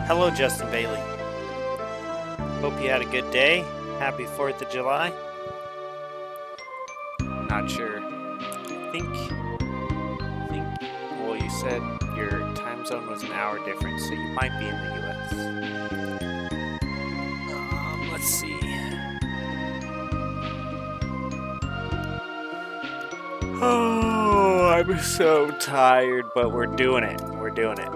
Hello, Justin Bailey. Hope you had a good day. Happy 4th of July. Not sure. I think, well, you said your time zone was an hour different, so you might be in the U.S. Let's see. Oh, I'm so tired, but we're doing it. We're doing it.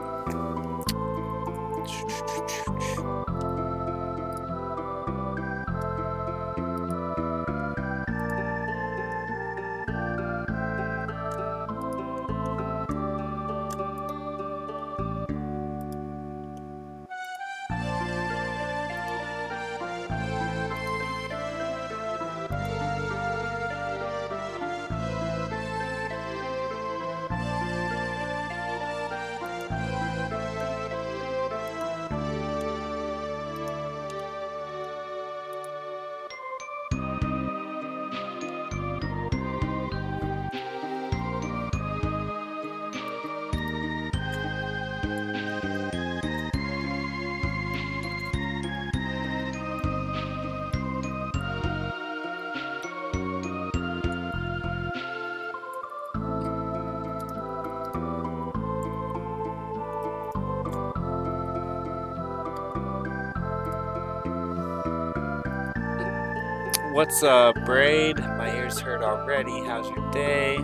What's up, Braid? My ears hurt already. How's your day?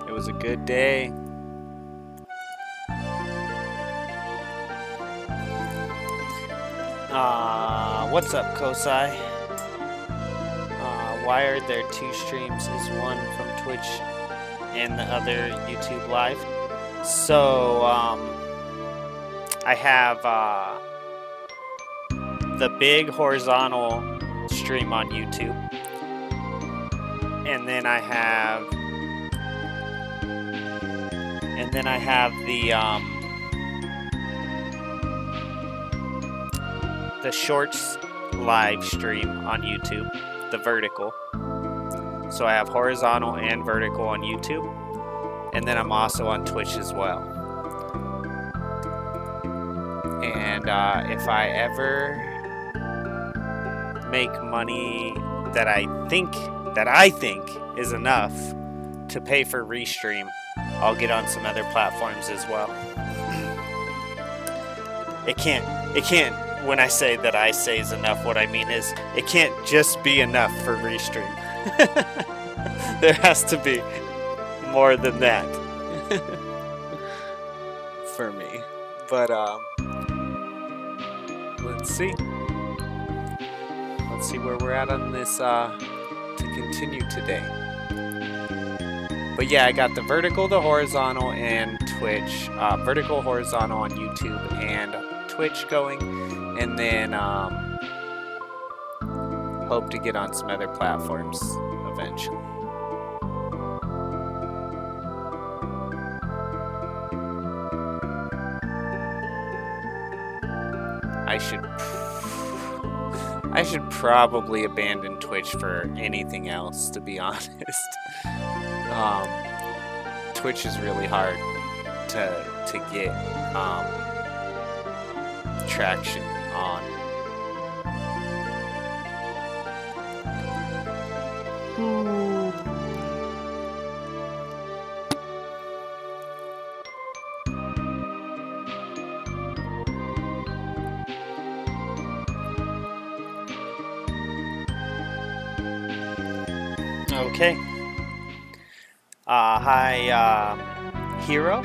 It was a good day. What's up, Kosai? Why are there two streams? Is one from Twitch and the other YouTube Live? So, I have the big horizontal stream on YouTube, and then I have the shorts live stream on YouTube, the vertical. So I have horizontal and vertical on YouTube, and then I'm also on Twitch as well. And if I ever make money that I think is enough to pay for Restream, I'll get on some other platforms as well. It can't, when I say that I say is enough, what I mean is it can't just be enough for Restream. There has to be more than that for me. But let's see. Let's see where we're at on this to continue today. But yeah, I got the vertical, the horizontal, and Twitch. Vertical, horizontal on YouTube and Twitch going. And then hope to get on some other platforms eventually. I should probably abandon Twitch for anything else, to be honest. Twitch is really hard to get traction on. Okay. Hi, Hero.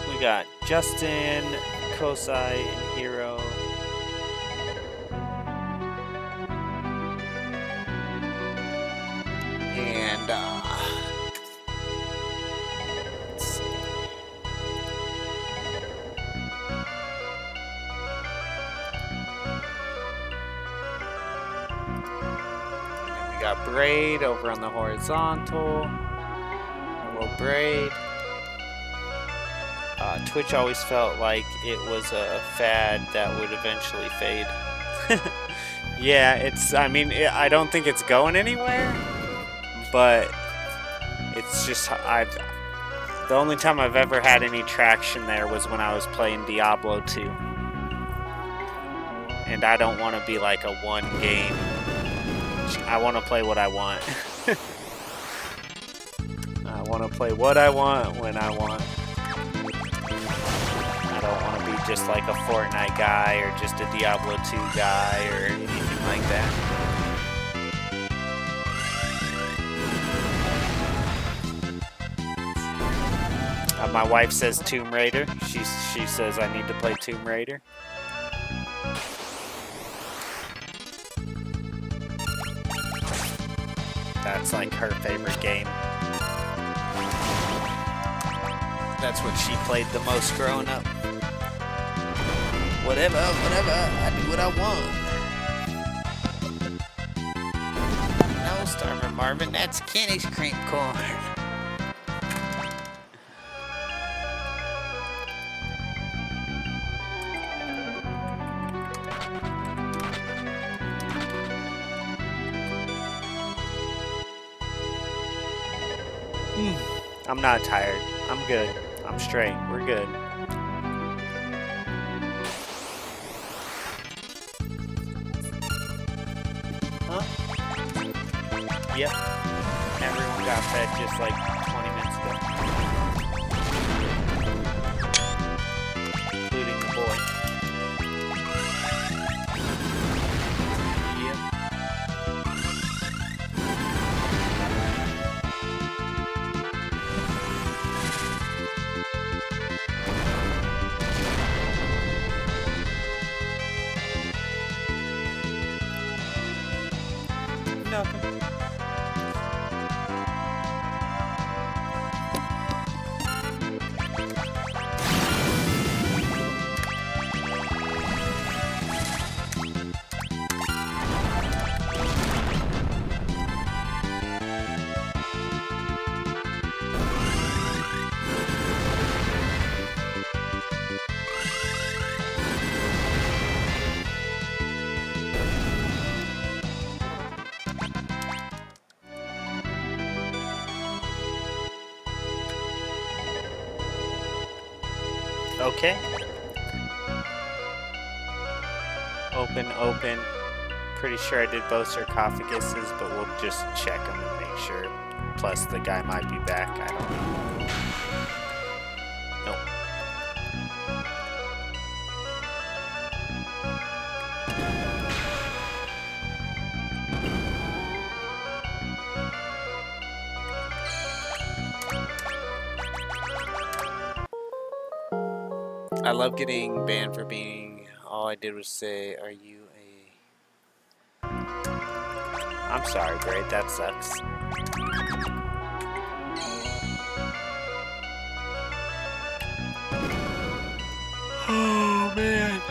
We got Justin, Kosai, and Hero. And, let's see. And we got Braid over on the horizontal. Hello, Braid. Twitch always felt like it was a fad that would eventually fade. Yeah, I don't think it's going anywhere, but it's just, the only time I've ever had any traction there was when I was playing Diablo 2. And I don't want to be like a one game. I want to play what I want. I want to play what I want when I want. I don't want to be just like a Fortnite guy or just a Diablo 2 guy or anything like that. My wife says Tomb Raider. She says I need to play Tomb Raider. That's like her favorite game. That's what she played the most growing up. Whatever, I do what I want. No, Starver Marvin, that's Kenny's cream corn. I'm not tired. I'm good. I'm straight. We're good. Huh? Yep. Everyone got fed just like 20 minutes ago. Including the boy. Yep. Nothing. Okay. Open. Pretty sure I did both sarcophaguses, but we'll just check them and make sure. Plus, the guy might be back. I don't know. Nope. I love getting banned for being, all I did was say, are you a... I'm sorry, Braid, that sucks. Oh, man.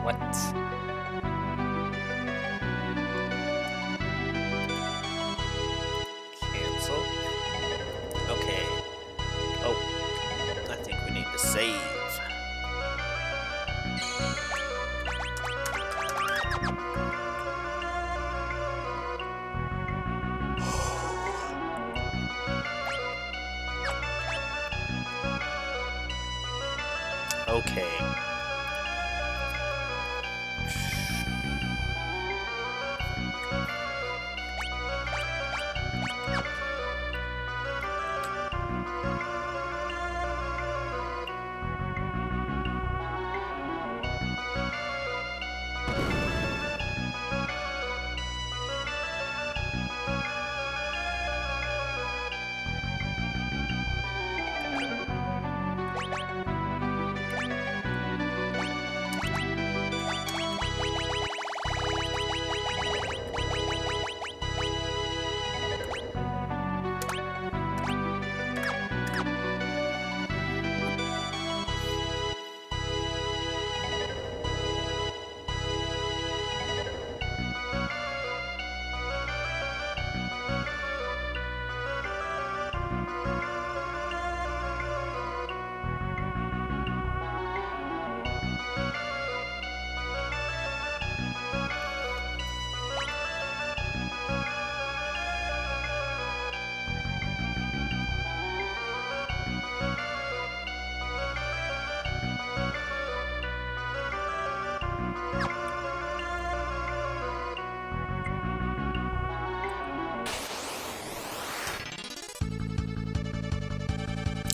What? Cancel? Okay. Oh, I think we need to save. Okay.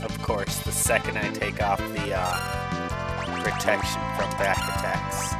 Of course, the second I take off the protection from back attacks.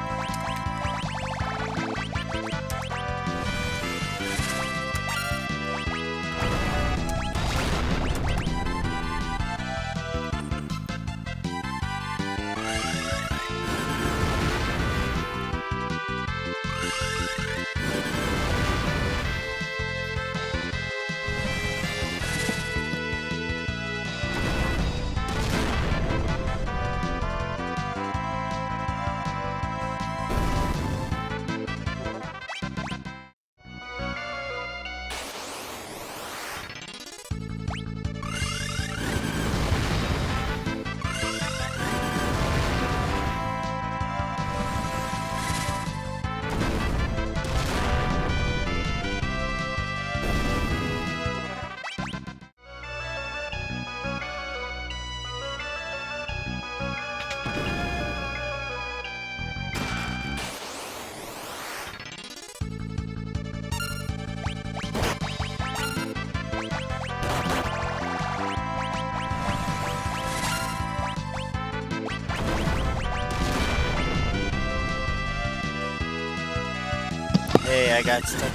I got stuck.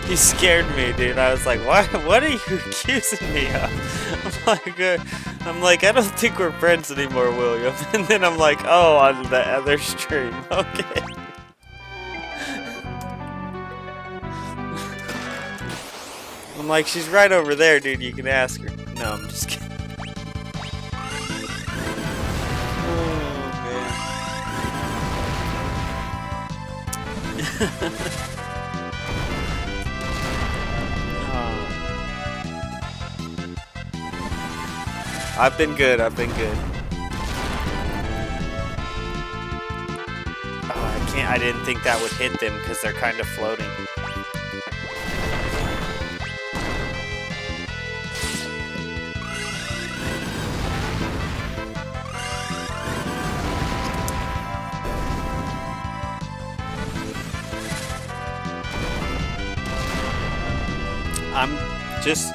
You scared me, dude. I was like, what are you accusing me of? I'm like, I don't think we're friends anymore, William. And then I'm like, oh, on the other stream. Okay. I'm like, she's right over there, dude. You can ask her. No, I'm just kidding. Oh, man. I've been good. Oh, I didn't think that would hit them because they're kind of floating.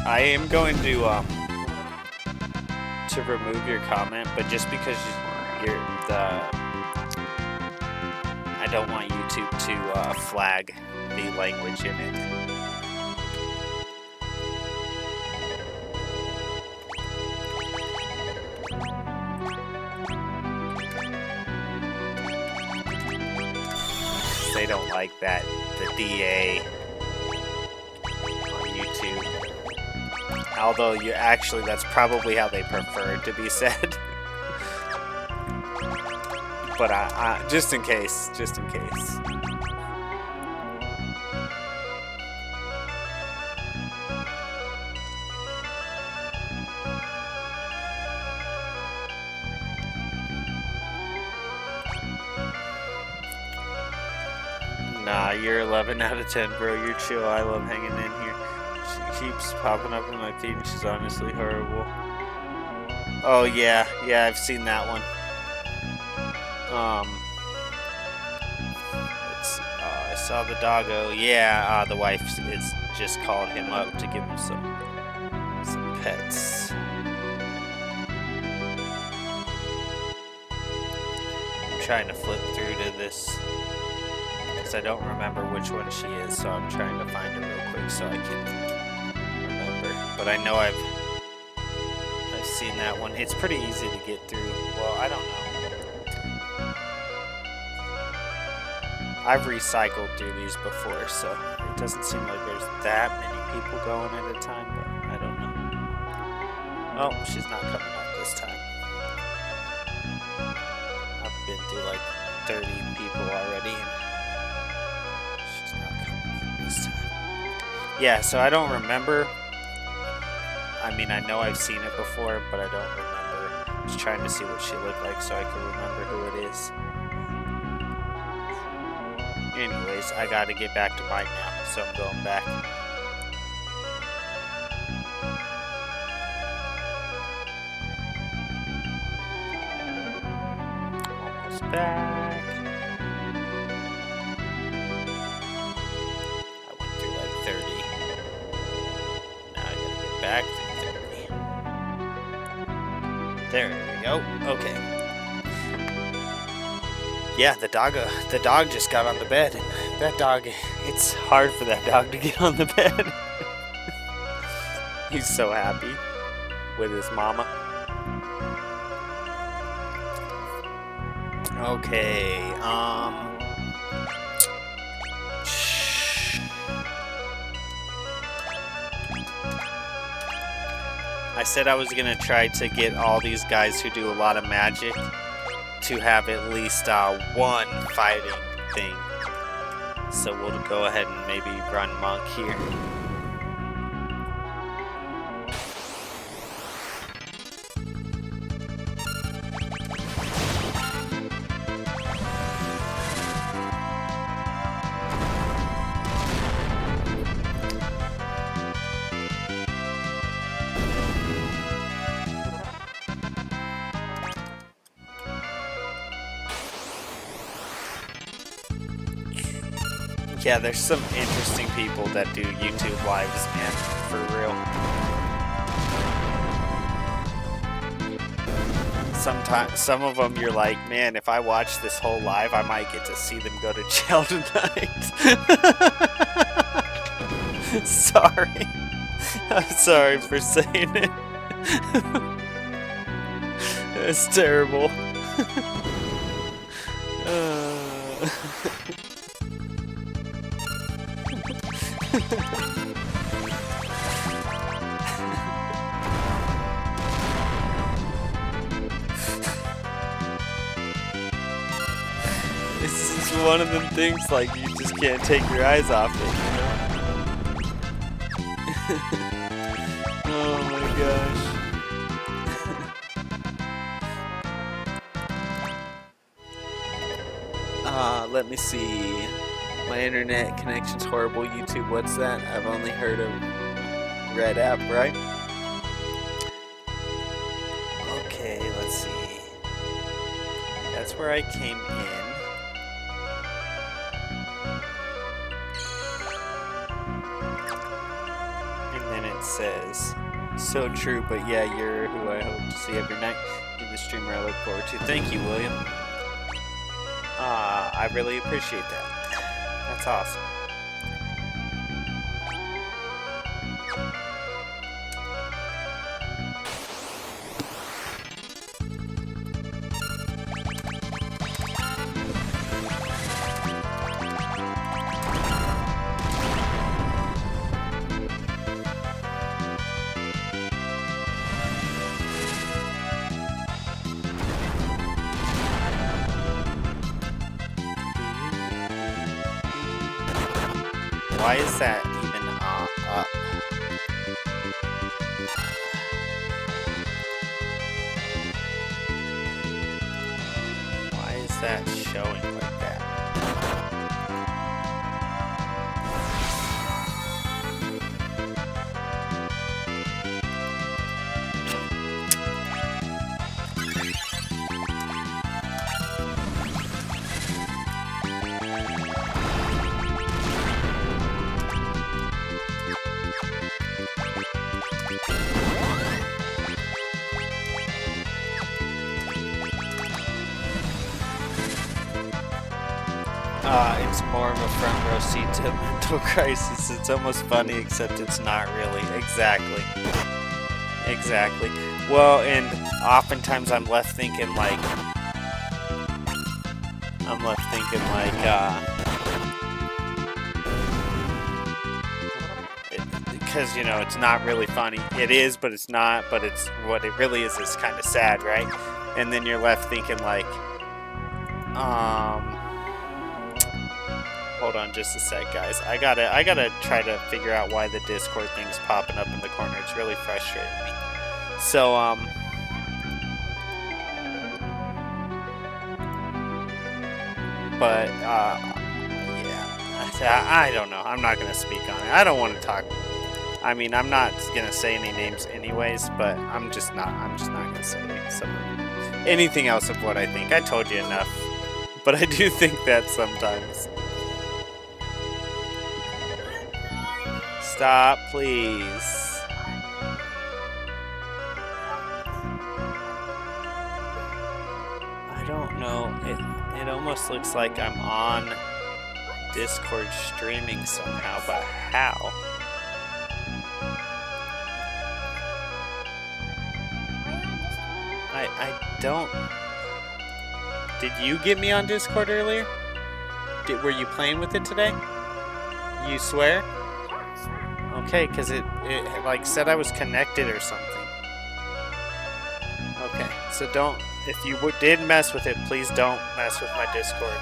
I am going to remove your comment, but just because I don't want YouTube to flag the language in it. They don't like that, the DA on YouTube. Although that's probably how they prefer it to be said. But just in case. Nah, you're 11 out of 10, bro. You're chill. I love hanging in here. She keeps popping up in my feed and she's honestly horrible. Oh, yeah. Yeah, I've seen that one. Let's see. I saw the doggo. Yeah, the wife is just called him up to give him some pets. I'm trying to flip through to this because I don't remember which one she is, so I'm trying to find her real quick so I can remember. But I know I've seen that one. It's pretty easy to get through. Well, I don't know. I've recycled through these before, so it doesn't seem like there's that many people going at a time, but I don't know. Oh, she's not coming up this time. I've been through like 30 people already, and she's not coming in this time. Yeah, so I don't remember. I mean, I know I've seen it before, but I don't remember. I was trying to see what she looked like so I could remember who it is. Anyways, I gotta get back to mine now, so I'm going back. Almost back. I went through like 30. Now I gotta get back through 30. There we go. Okay. Yeah, the dog just got on the bed, and that dog, it's hard for that dog to get on the bed. He's so happy with his mama. Okay, I said I was gonna try to get all these guys who do a lot of magic to have at least one fighting thing. So we'll go ahead and maybe run Monk here. Yeah, there's some interesting people that do YouTube lives, man, for real. sometimes some of them you're like, man, if I watch this whole live, I might get to see them go to jail tonight. Sorry. I'm sorry for saying it. It's terrible. This is one of them things like you just can't take your eyes off it, you know? Oh my gosh. Let me see. My internet connection's horrible. YouTube, what's that? I've only heard of Red App, right? Okay, let's see. That's where I came in. And then it says, so true, but yeah, you're who I hope to see every night. You're the streamer I look forward to. Thank you, William. I really appreciate that. That's awesome. Why is that even up? Why is that showing like that? It's more of a front row seat to mental crisis. It's almost funny, except it's not really. Exactly. Exactly. Well, and oftentimes I'm left thinking like, because, you know, it's not really funny. It is, but it's not, but it's, what it really is kind of sad, right? And then you're left thinking like, hold on just a sec, guys. I gotta try to figure out why the Discord thing's popping up in the corner. It's really frustrating me. So, but, yeah, I don't know. I'm not gonna speak on it. I don't want to talk. I mean, I'm not gonna say any names anyways, but I'm just not gonna say anything else of what I think. I told you enough. But I do think that sometimes. Stop, please. I don't know. It almost looks like I'm on Discord streaming somehow, but how? I don't. Did you get me on Discord earlier? Were you playing with it today? You swear? Okay, because it like said I was connected or something. Okay, so don't, if you did mess with it, please don't mess with my Discord.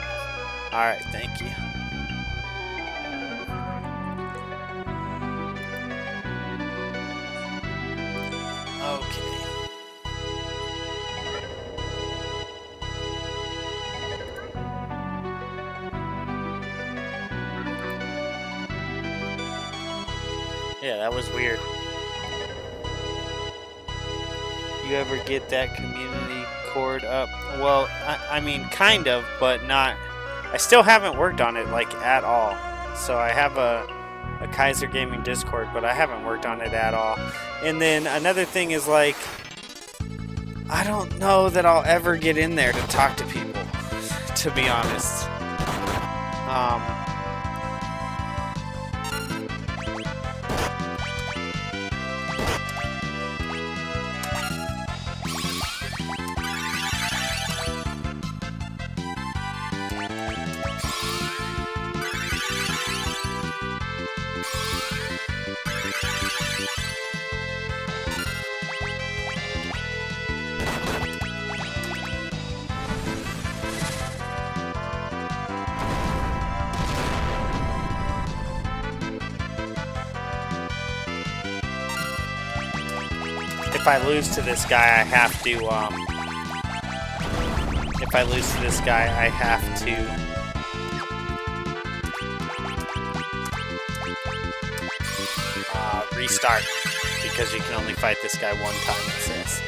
Alright, thank you. Okay. Yeah, that was weird. You ever get that community cord up? Well, I mean, kind of, but not. I still haven't worked on it, like, at all. So I have a Kaiser Gaming Discord, but I haven't worked on it at all. And then another thing is, like, I don't know that I'll ever get in there to talk to people, to be honest. If I lose to this guy, I have to, if I lose to this guy, I have to restart, because you can only fight this guy one time, it says.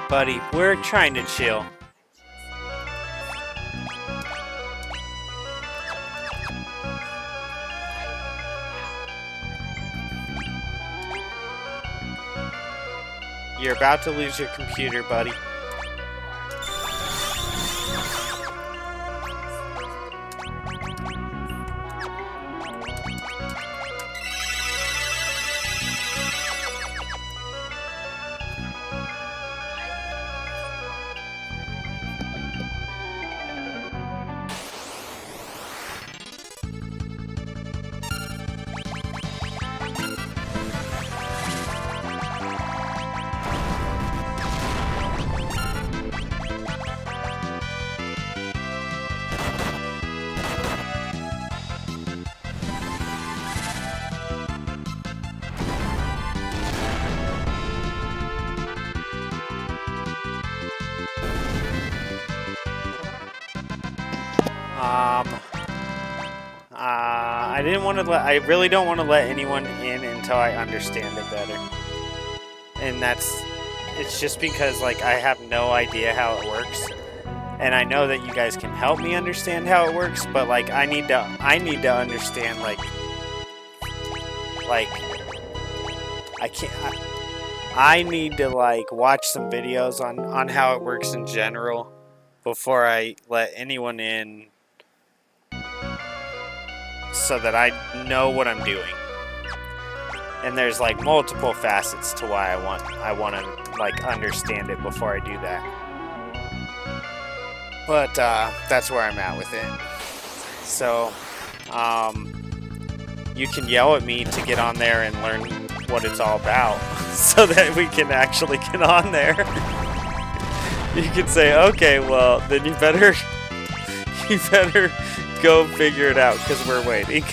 Buddy, we're trying to chill. You're about to lose your computer, buddy. I didn't want to I really don't want to let anyone in until I understand it better. And it's just because, like, I have no idea how it works. And I know that you guys can help me understand how it works, but, like, I need to understand, I need to, like, watch some videos on how it works in general before I let anyone in, so that I know what I'm doing. And there's, like, multiple facets to why I want to, like, understand it before I do that. But that's where I'm at with it. So you can yell at me to get on there and learn what it's all about, so that we can actually get on there. You can say, okay, well, then you better go figure it out, because we're waiting.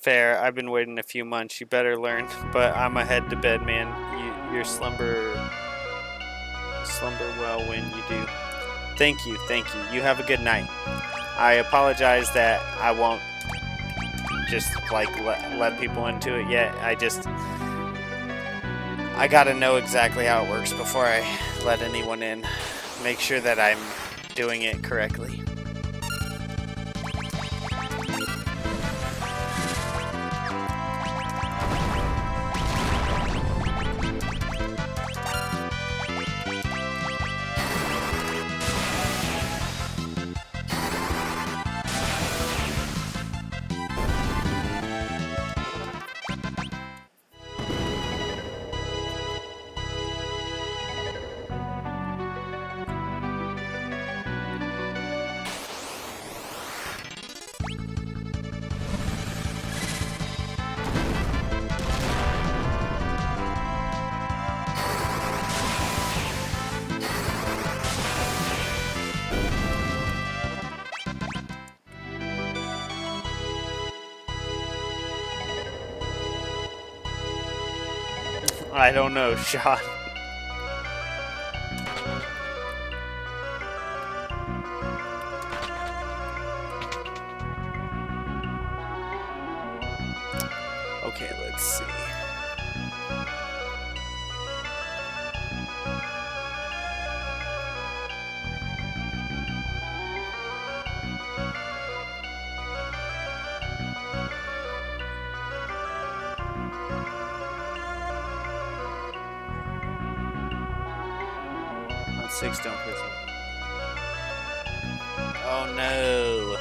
Fair. I've been waiting a few months. You better learn. But I'm a head to bed, man. Your slumber well when you do. Thank you. You have a good night. I apologize that I won't just, like, let people into it yet. I gotta know exactly how it works before I let anyone in. Make sure that I'm doing it correctly. I don't know, Sean. Okay, let's see. On 6 Stone Prison. Oh no.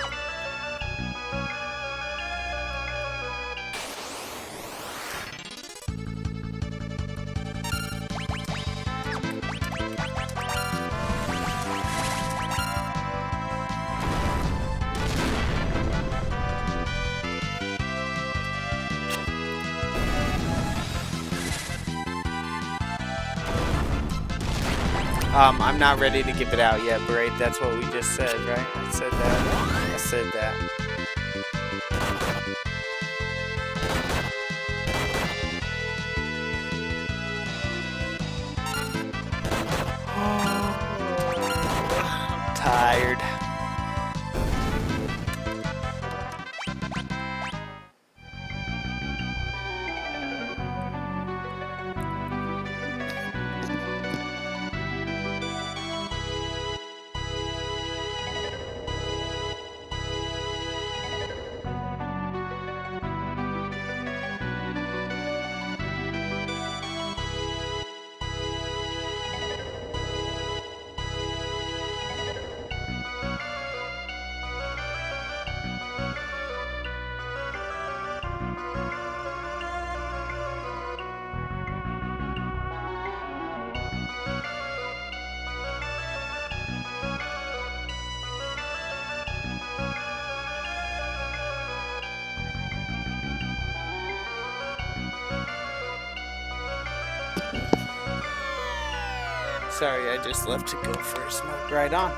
I'm not ready to give it out yet, Braid. That's what we just said, right? I said that. I said that. I'm tired. Sorry, I just left to go for a smoke. Right on.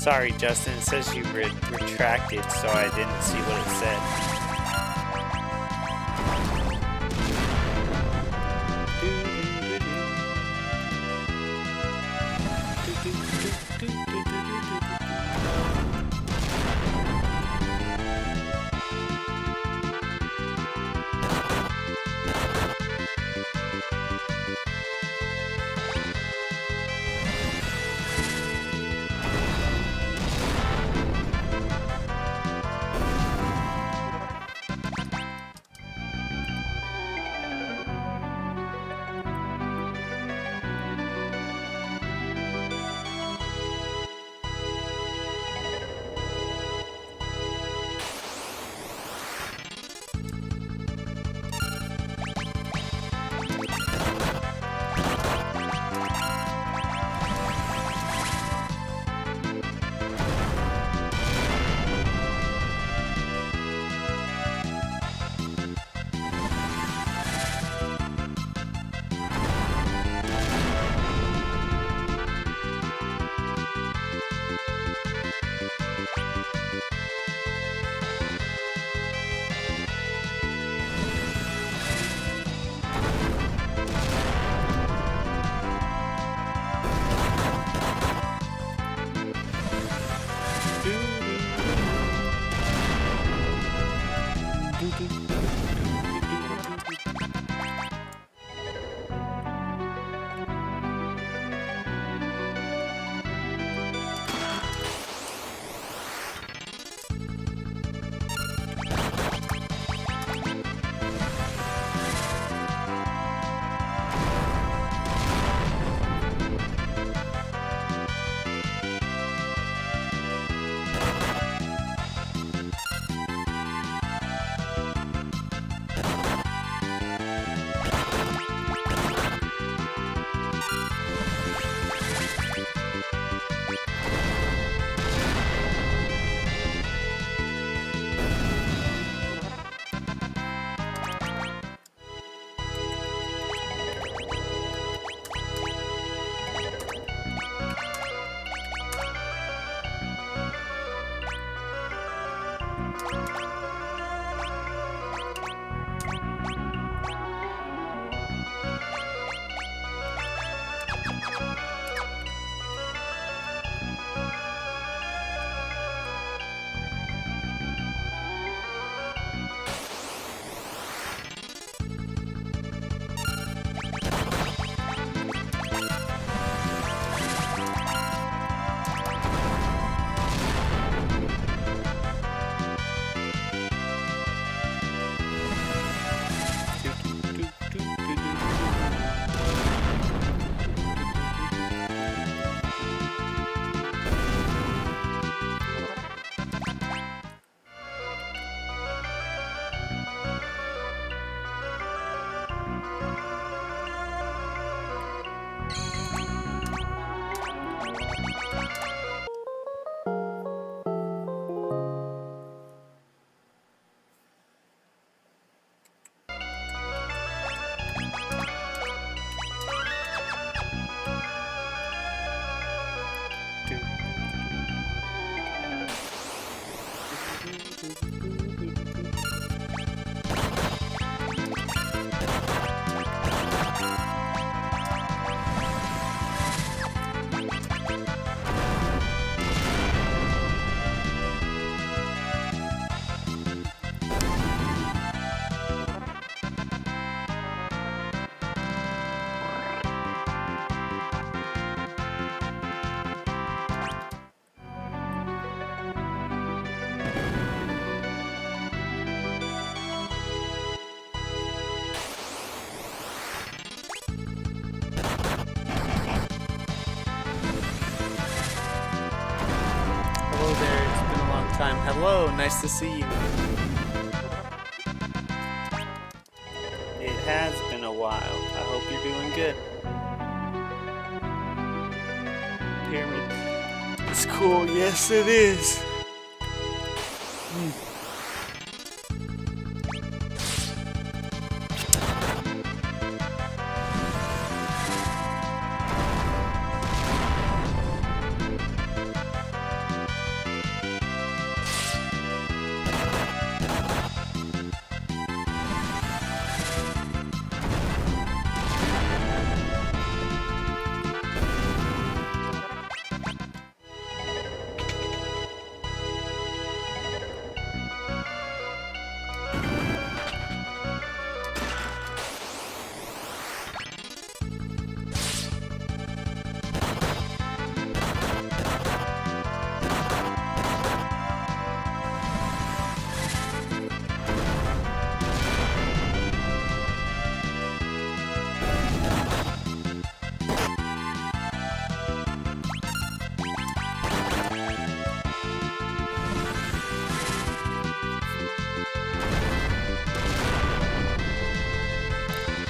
Sorry, Justin, it says you retracted, so I didn't see what it said. Hello, nice to see you. It has been a while. I hope you're doing good. Pyramid is cool. Yes, it is.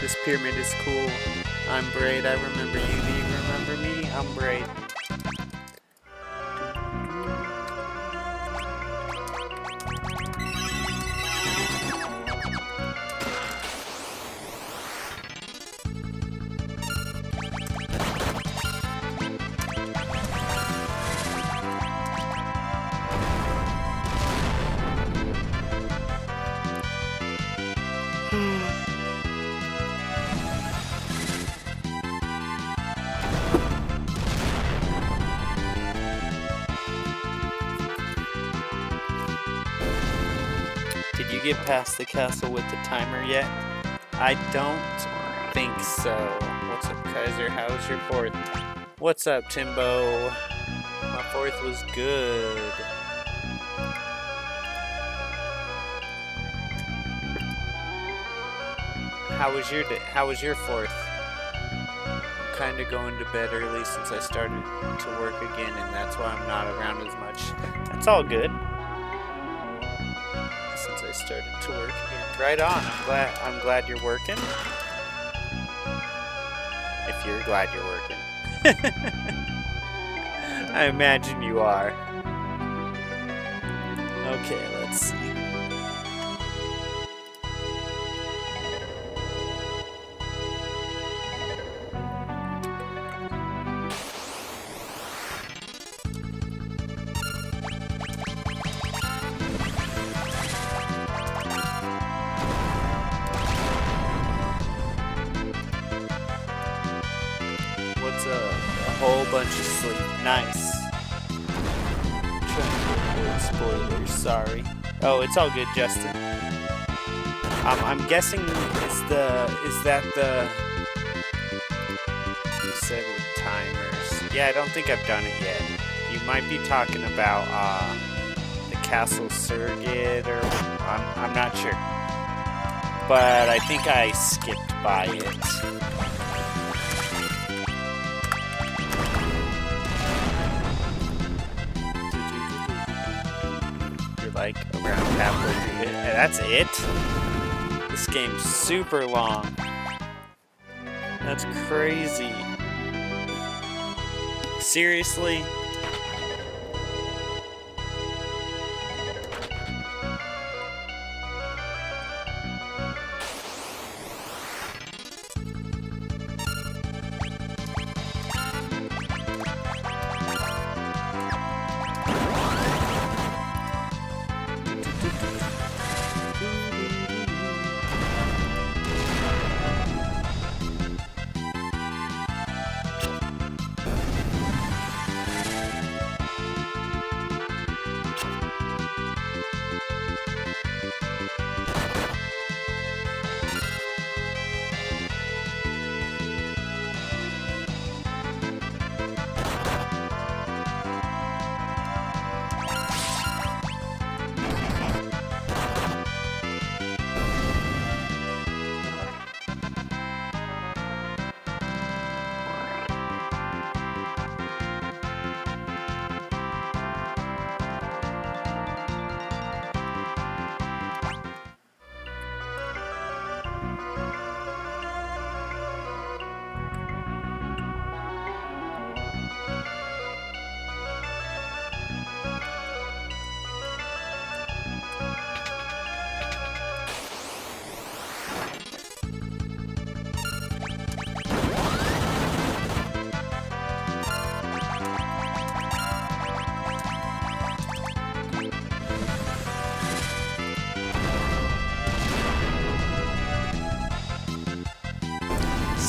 This pyramid is cool. I'm Braid. I remember you. Do you remember me? I'm Braid. Did you get past the castle with the timer yet? I don't think so. What's up, Kaiser? How's your fourth? What's up, Timbo? My fourth was good. How was your day? How was your 4th? I'm kind of going to bed early since I started to work again, and that's why I'm not around as much. That's all good. Since I started to work again. Right on. I'm glad you're working. If you're glad you're working. I imagine you are. Okay, let's see. What's a whole bunch of sleep? Nice. Trying to avoid spoilers, sorry. Oh, it's all good, Justin. I'm guessing is that the you said with timers. Yeah, I don't think I've done it yet. You might be talking about the Castle Surrogate, or I'm not sure. But I think I skipped by it. Like around halfway through it. And that's it? This game's super long. That's crazy. Seriously?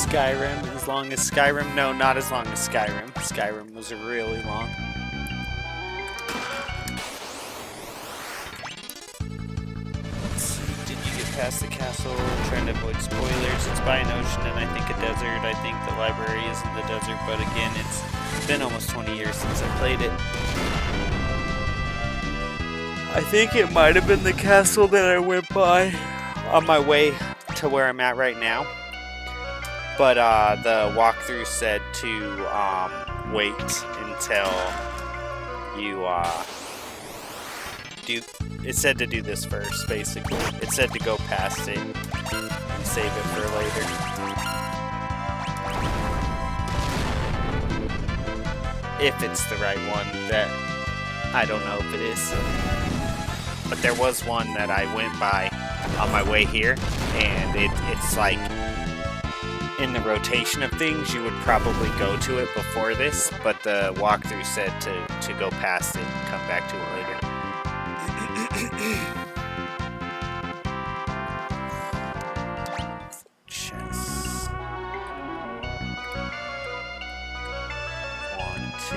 Skyrim, as long as Skyrim? No, not as long as Skyrim. Skyrim was really long. Let's see, did you get past the castle? Trying to avoid spoilers. It's by an ocean and I think a desert. I think the library is in the desert, but again, it's been almost 20 years since I played it. I think it might have been the castle that I went by on my way to where I'm at right now. But the walkthrough said to wait until you do. It said to do this first, basically. It said to go past it and save it for later. If it's the right one, that I don't know if it is. But there was one that I went by on my way here, and it's like, in the rotation of things, you would probably go to it before this, but the walkthrough said to go past it and come back to it later. Chess. 1, 2.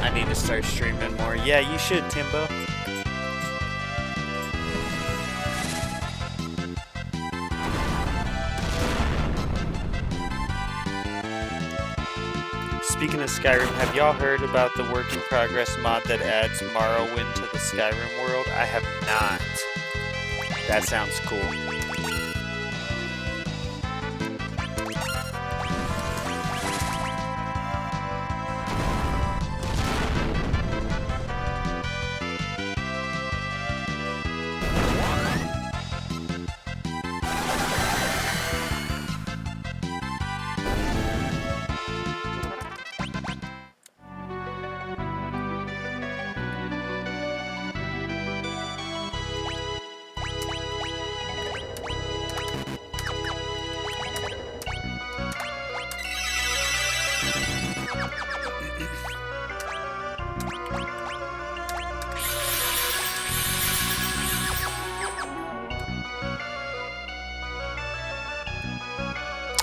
I need to start streaming more. Yeah, you should, Timbo. Speaking of Skyrim, have y'all heard about the work in progress mod that adds Morrowind to the Skyrim world? I have not. That sounds cool.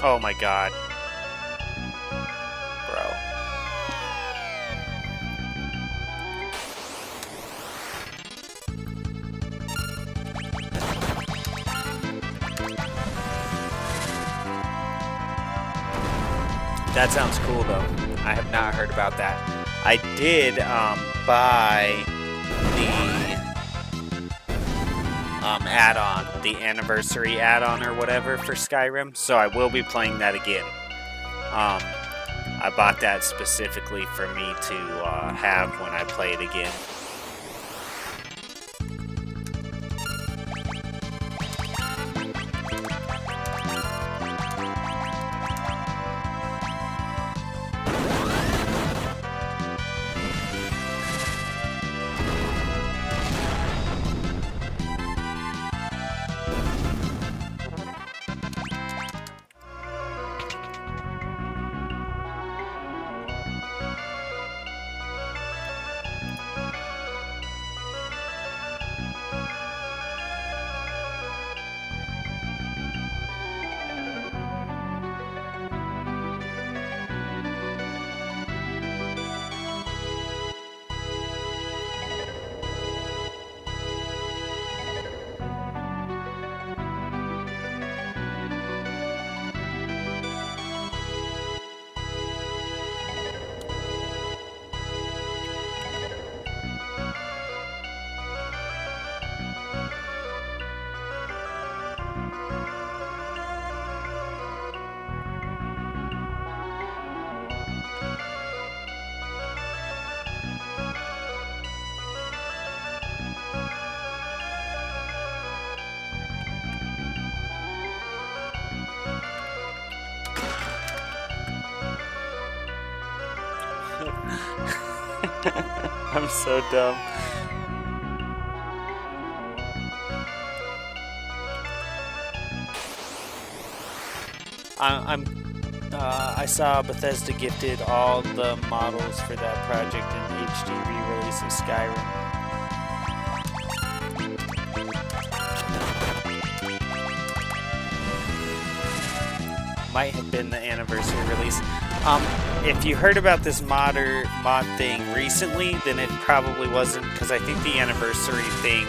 Oh my god. Bro. That sounds cool though. I have not heard about that. I did buy the add-on, the anniversary add-on or whatever for Skyrim, so I will be playing that again. I bought that specifically for me to have when I play it again. I'm so dumb. I saw Bethesda gifted all the models for that project in HD re-release of Skyrim. Might have been the anniversary release. If you heard about this mod thing recently, then it probably wasn't, because I think the anniversary thing,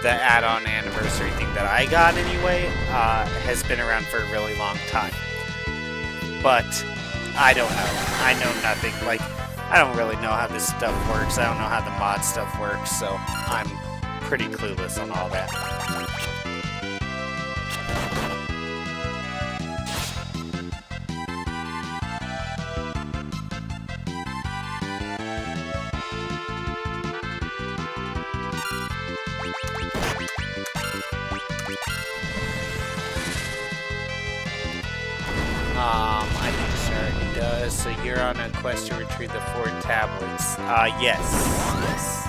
the add-on anniversary thing that I got anyway, has been around for a really long time. But I don't know. I know nothing. Like, I don't really know how this stuff works. I don't know how the mod stuff works, so I'm pretty clueless on all that. I think it already does. So you're on a quest to retrieve the 4 tablets. Yes.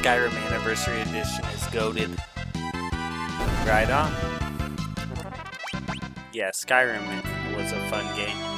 Skyrim Anniversary Edition is goated. Right on. Yeah, Skyrim was a fun game.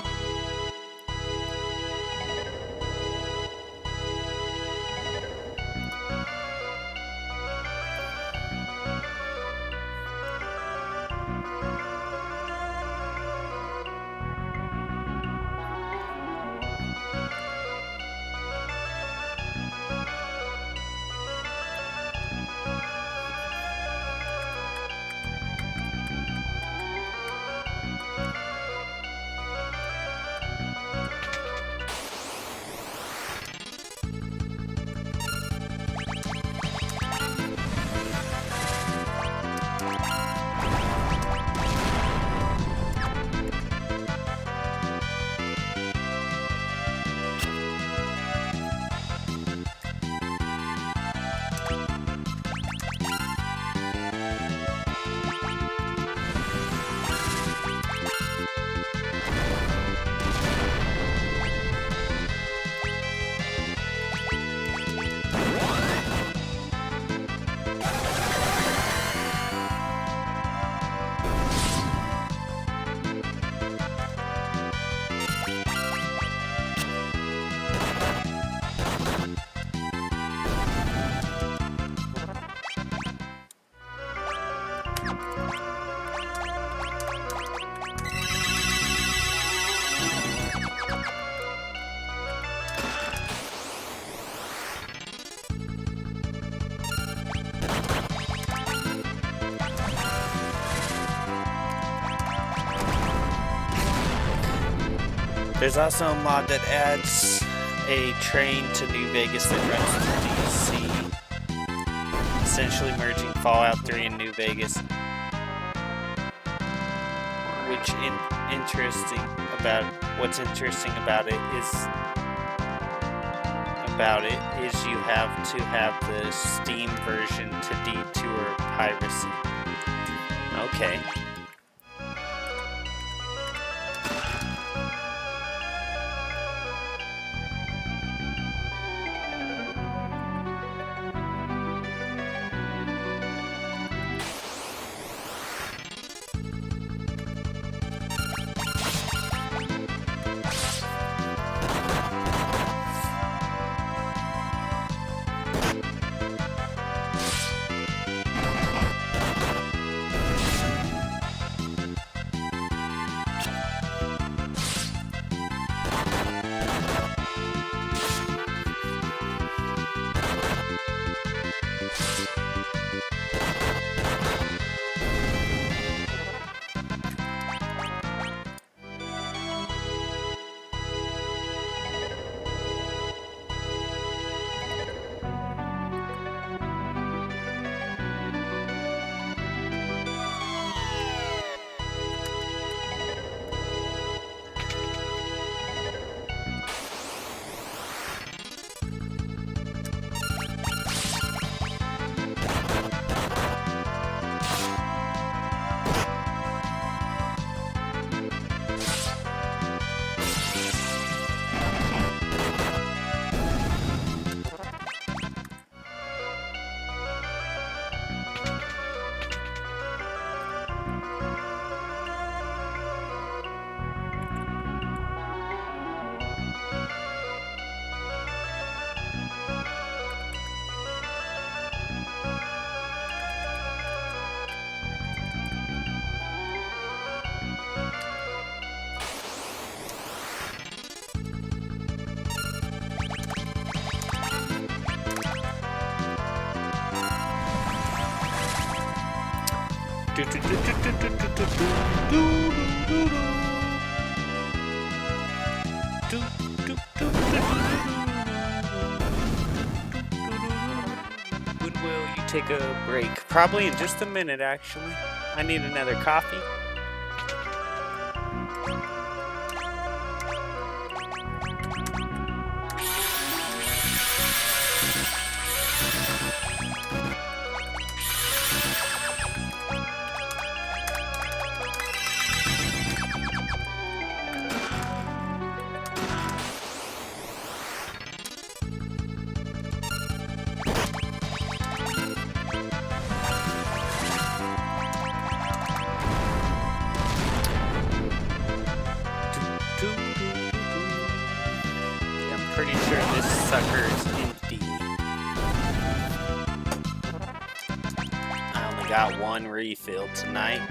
There's also a mod that adds a train to New Vegas that runs through DC, essentially merging Fallout 3 and New Vegas. What's interesting about it is you have to have the Steam version to detour piracy. Okay. When will you take a break? Probably in just a minute, actually. I need another coffee. I'm pretty sure this sucker is empty. I only got one refill tonight.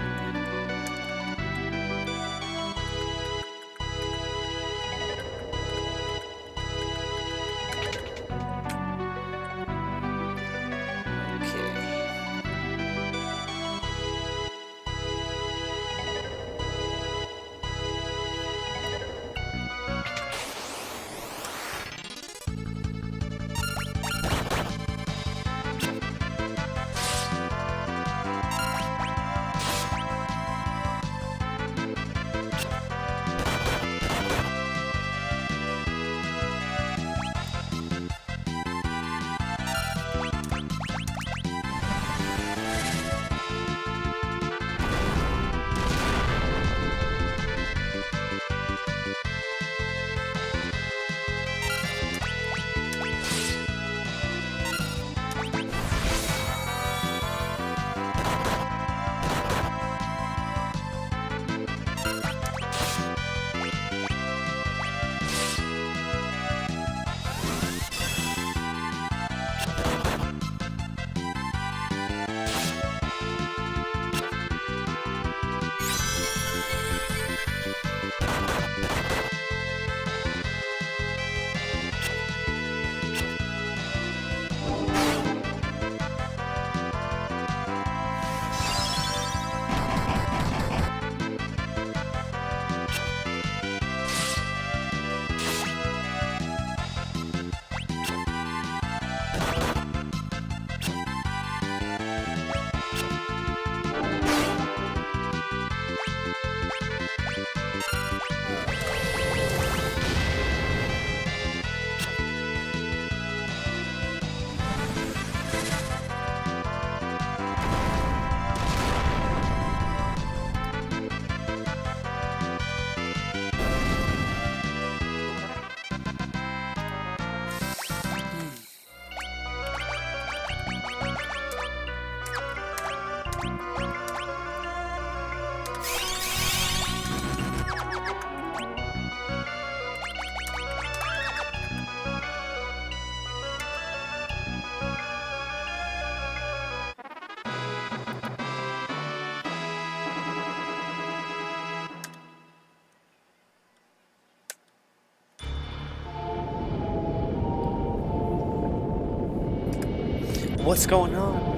What's going on?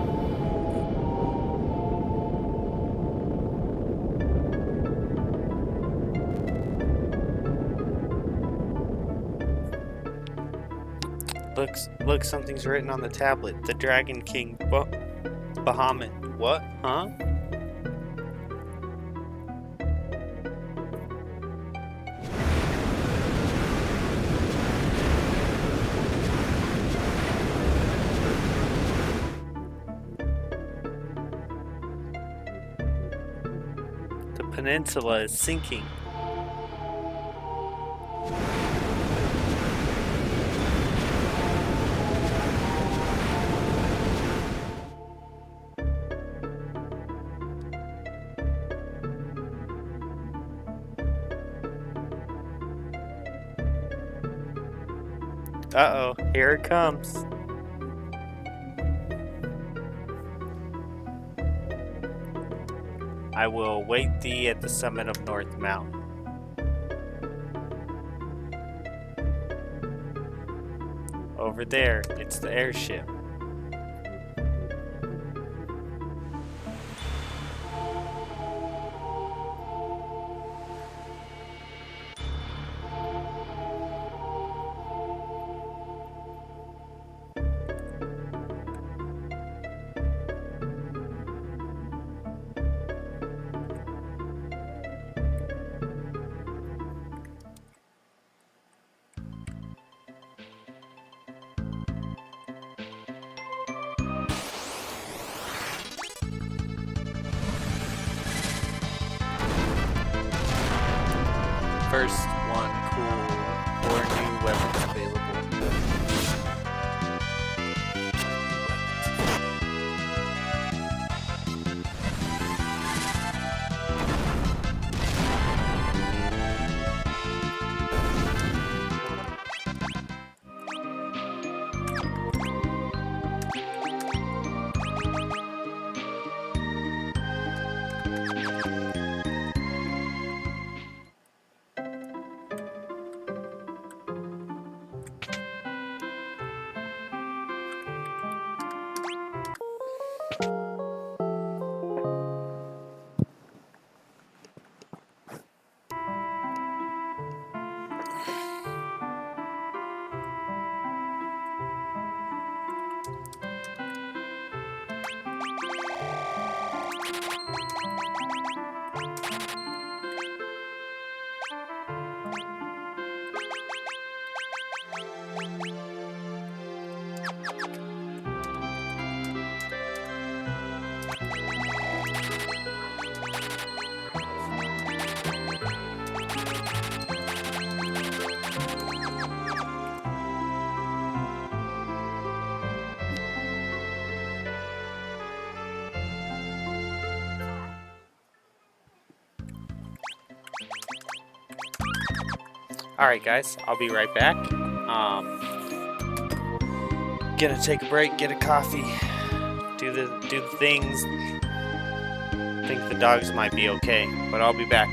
Look, something's written on the tablet. The Dragon King, Bahamut. What? Huh? The peninsula is sinking. Uh-oh, here it comes. I will await thee at the summit of North Mountain. Over there, it's the airship. first one cool or new weapons available. Alright guys, I'll be right back. Gonna take a break, get a coffee, do the things. Think the dogs might be okay, but I'll be back.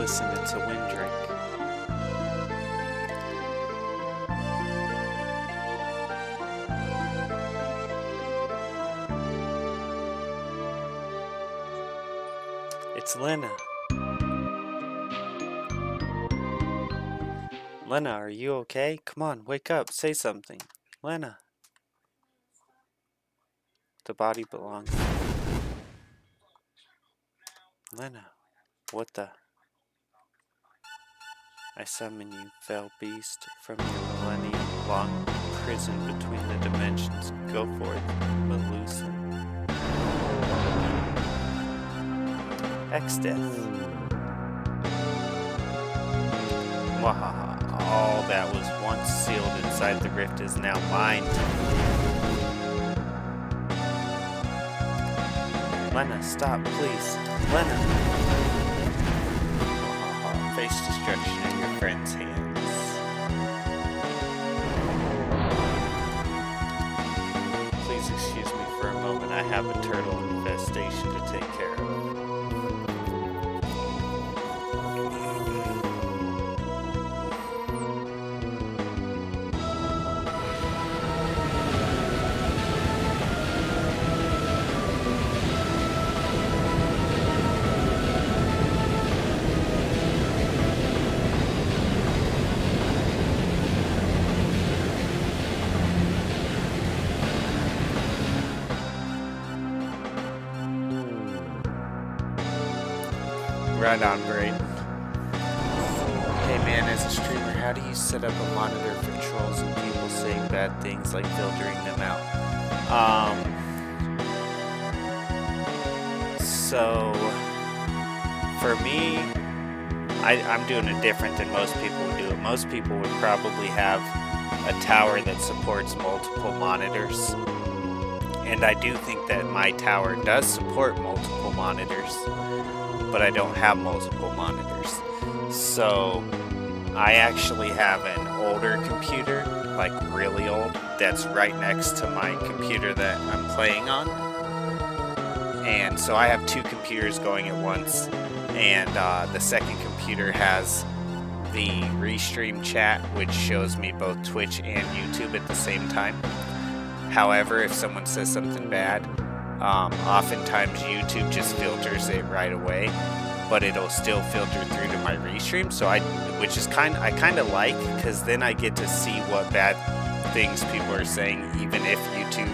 listen, it's a wind drink. It's Lena. Lena, are you okay? Come on, wake up, say something. Lena. The body belongs. Lena, what the? I summon you, fell beast, from your millennium-long prison between the dimensions. Go forth, Melusin. X-Death. Wahaha. All that was once sealed inside the rift is now mine. Lena, stop, please. Lena! Face destruction in your friend's hands. Please excuse me for a moment. I have a turtle infestation to take care of. Right on, Braid. Hey man, as a streamer, how do you set up a monitor for trolls and people saying bad things like filtering them out? So for me, I'm doing it different than most people would do it. Most people would probably have a tower that supports multiple monitors. And I do think that my tower does support multiple monitors, but I don't have multiple monitors. So I actually have an older computer, like really old, that's right next to my computer that I'm playing on. And so I have two computers going at once, and the second computer has the Restream chat, which shows me both Twitch and YouTube at the same time. However, if someone says something bad, oftentimes YouTube just filters it right away, but it'll still filter through to my Restream. So I kind of like, because then I get to see what bad things people are saying, even if YouTube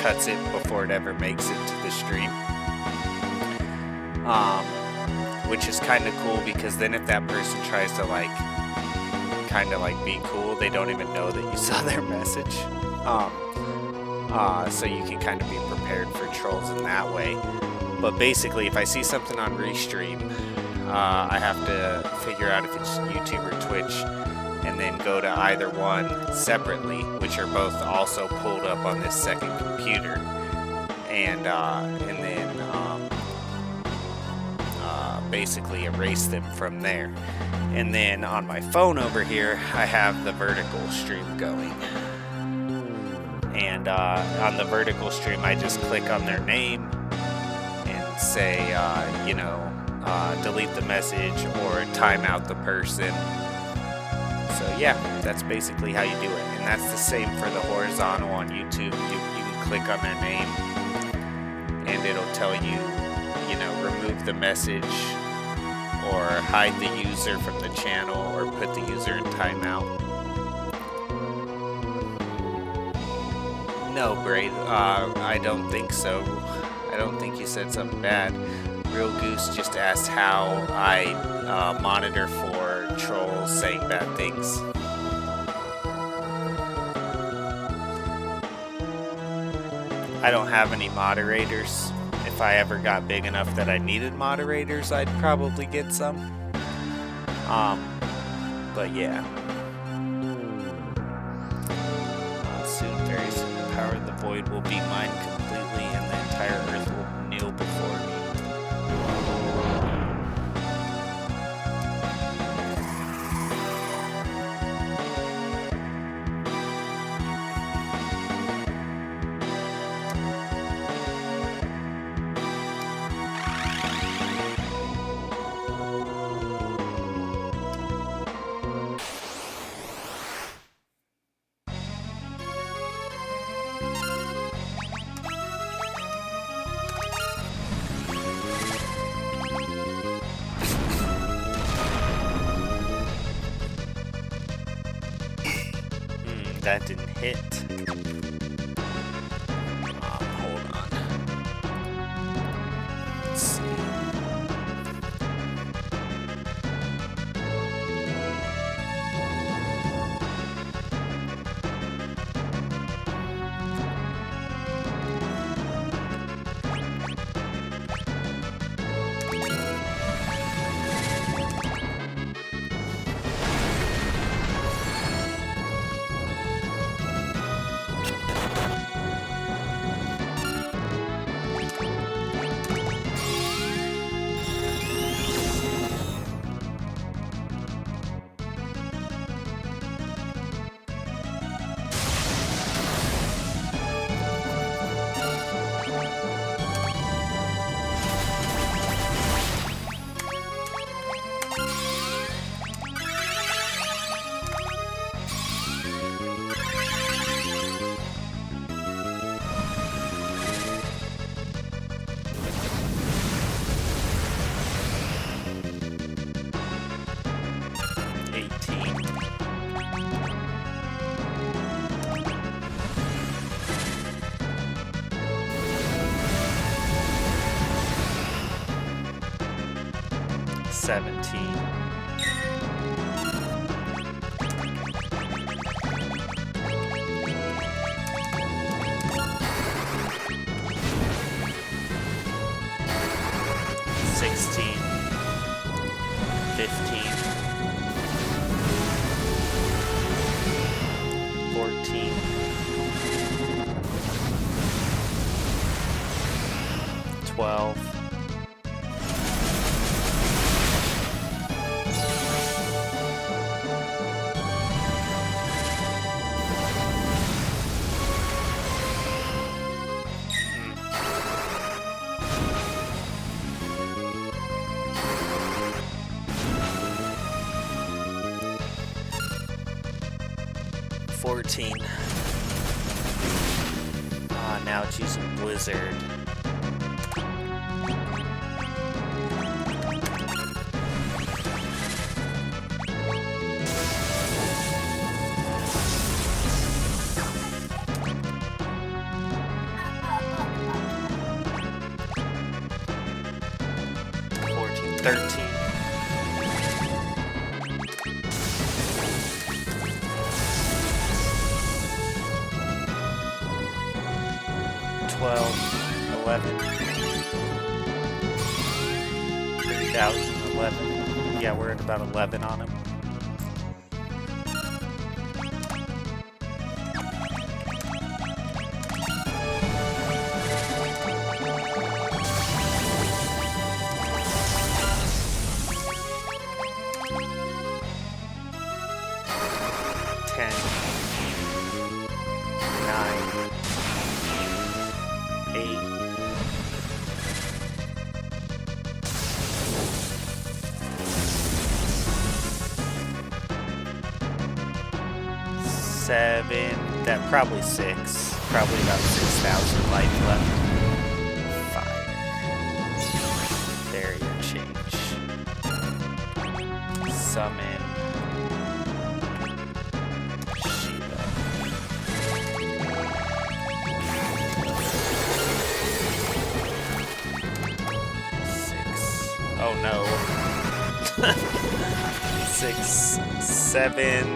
cuts it before it ever makes it to the stream. Which is kind of cool, because then if that person tries to kind of be cool, they don't even know that you saw their message. So you can kind of be prepared for trolls in that way. But basically, if I see something on Restream, I have to figure out if it's YouTube or Twitch, and then go to either one separately, which are both also pulled up on this second computer, and then basically erase them from there. And then on my phone over here, I have the vertical stream going. And on the vertical stream, I just click on their name and say, delete the message or time out the person. So yeah, that's basically how you do it. And that's the same for the horizontal on YouTube. You can click on their name and it'll tell you, remove the message or hide the user from the channel or put the user in timeout. No, Braid, I don't think so. I don't think you said something bad. Real Goose just asked how I monitor for trolls saying bad things. I don't have any moderators. If I ever got big enough that I needed moderators, I'd probably get some. But yeah. Soon, very soon, the power of the void will be mine completely, and the entire earth will kneel before me. that didn't hit. Hold on. Let's see. Now it's using Blizzard. Yeah, we're at about 11 on him. Probably 6. Probably about 6,000 life left. Fire. Barrier change. Summon. Shiva. 6. Oh no. 6, 7.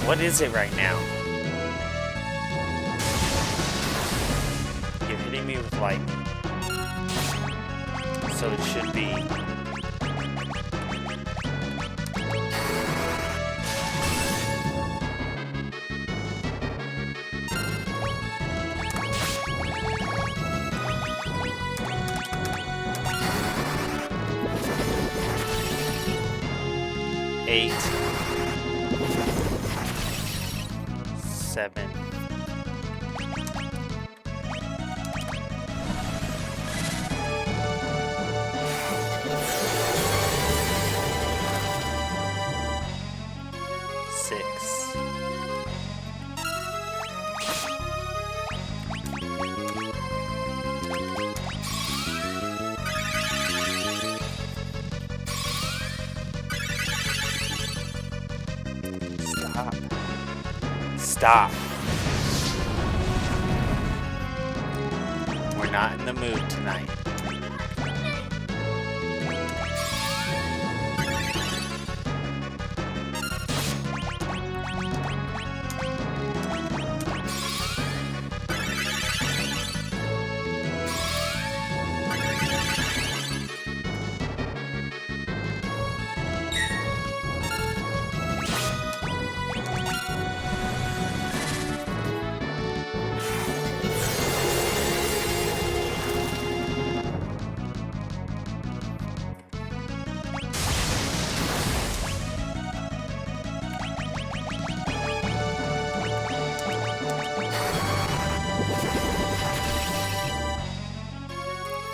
What is it right now? You're hitting me with lightning. So it should be... Eight, 7, 6, 'Stop. We're not in the mood tonight.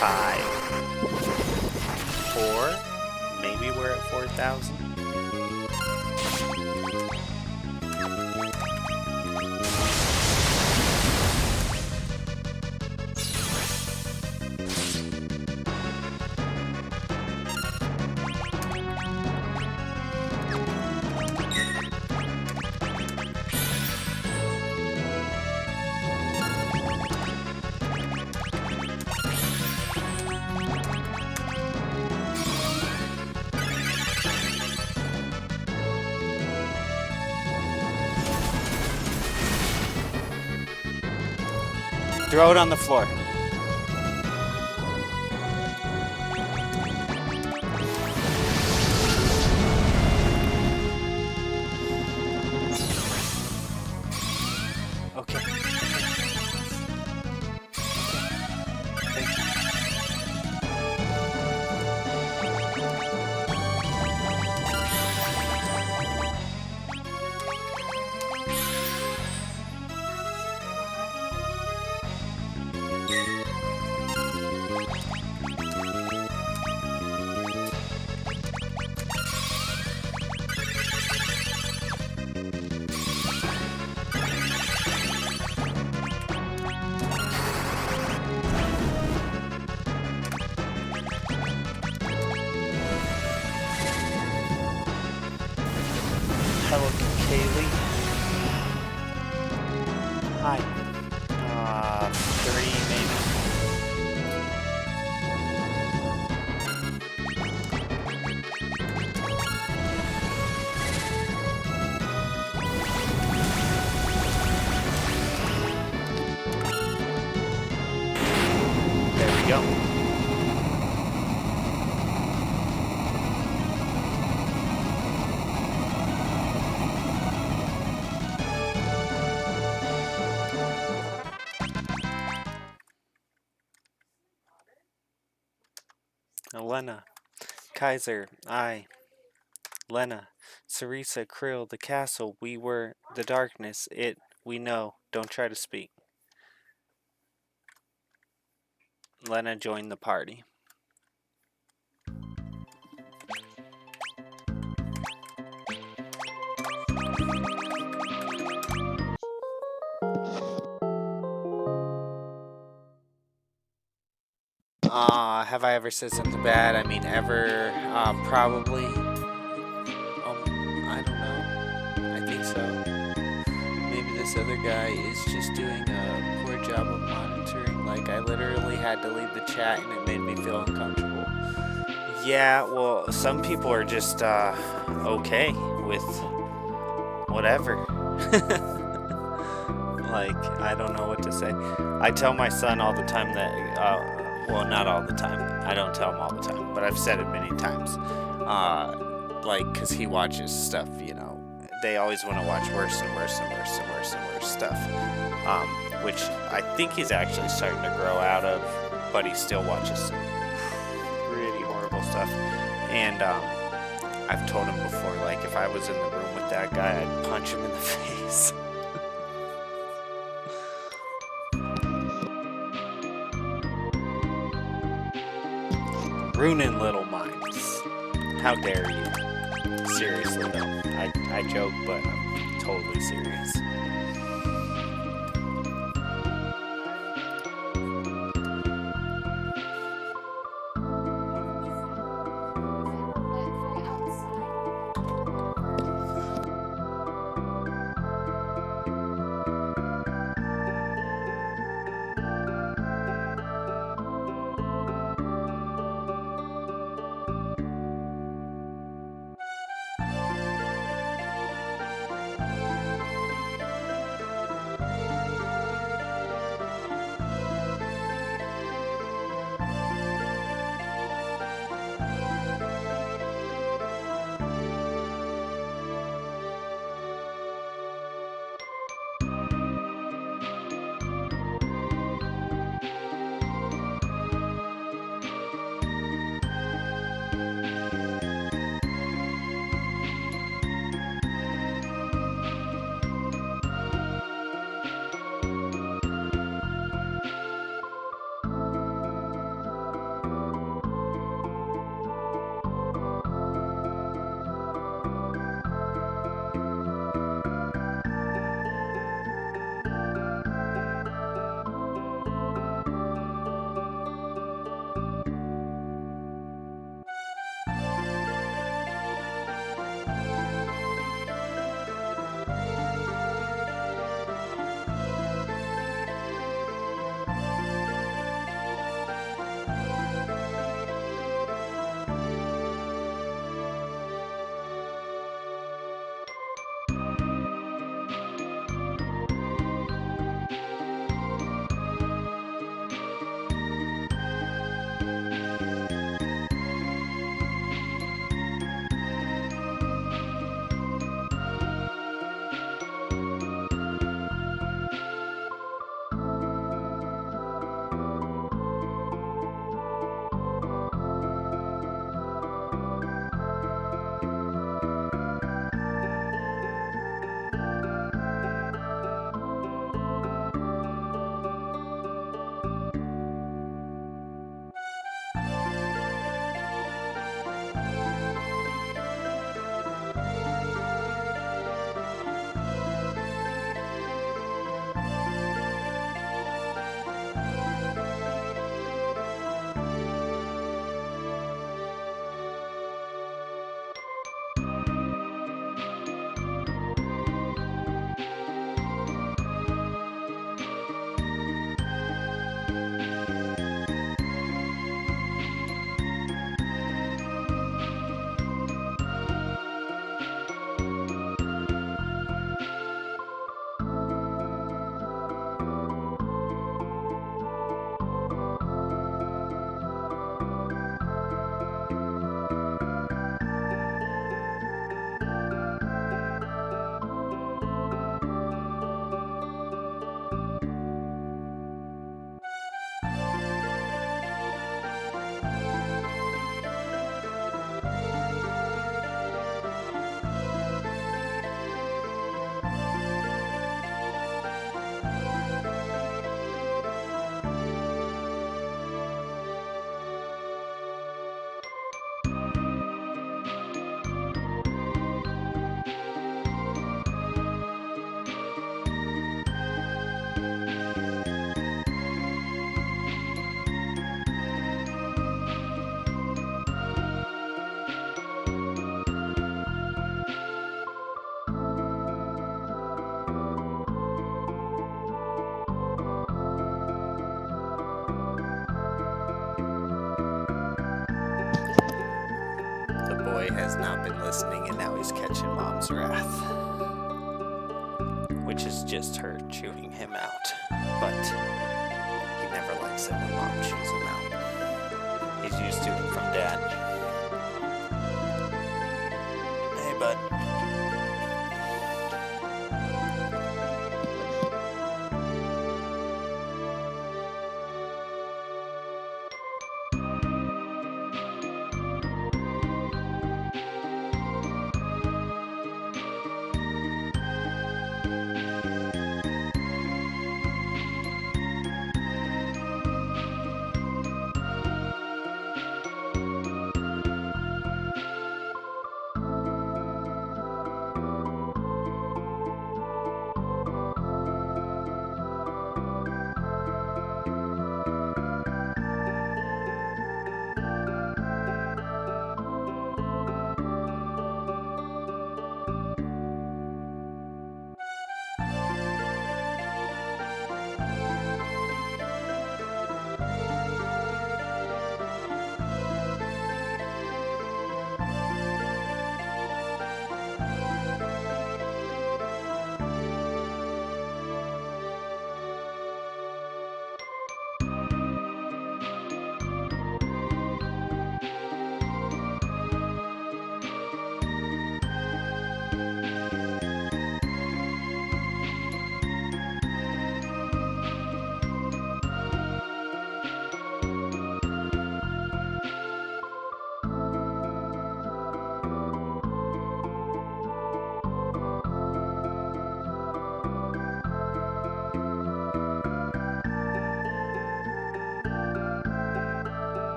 Five, 4, maybe we're at 4,000. Throw it on the floor. Okay. Thank you. Hello, Kaylee. Hi. 3 maybe. There we go. Lena, Kaiser, I, Lena, Cerisa, Krill, the castle, we were, the darkness, it, we know, don't try to speak. Lena joined the party. Have I ever said something bad? I mean, ever? Probably. I don't know. I think so. Maybe this other guy is just doing a poor job of monitoring. Like, I literally had to leave the chat and it made me feel uncomfortable. Yeah, well, some people are just, okay with whatever. Like, I don't know what to say. I tell my son all the time that, well, not all the time. I don't tell him all the time, but I've said it many times. Like, because he watches stuff, you know. They always want to watch worse and worse and worse and worse and worse stuff. Which I think he's actually starting to grow out of, but he still watches some pretty horrible stuff. And I've told him before, like, if I was in the room with that guy, I'd punch him in the face. Ruining little minds. How dare you? Seriously though, I joke, but I'm totally serious. Has not been listening, and now he's catching Mom's wrath. which is just her chewing him out. But he never likes it when Mom chews him out. He's used to it from Dad. Hey, bud.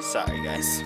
Sorry, guys.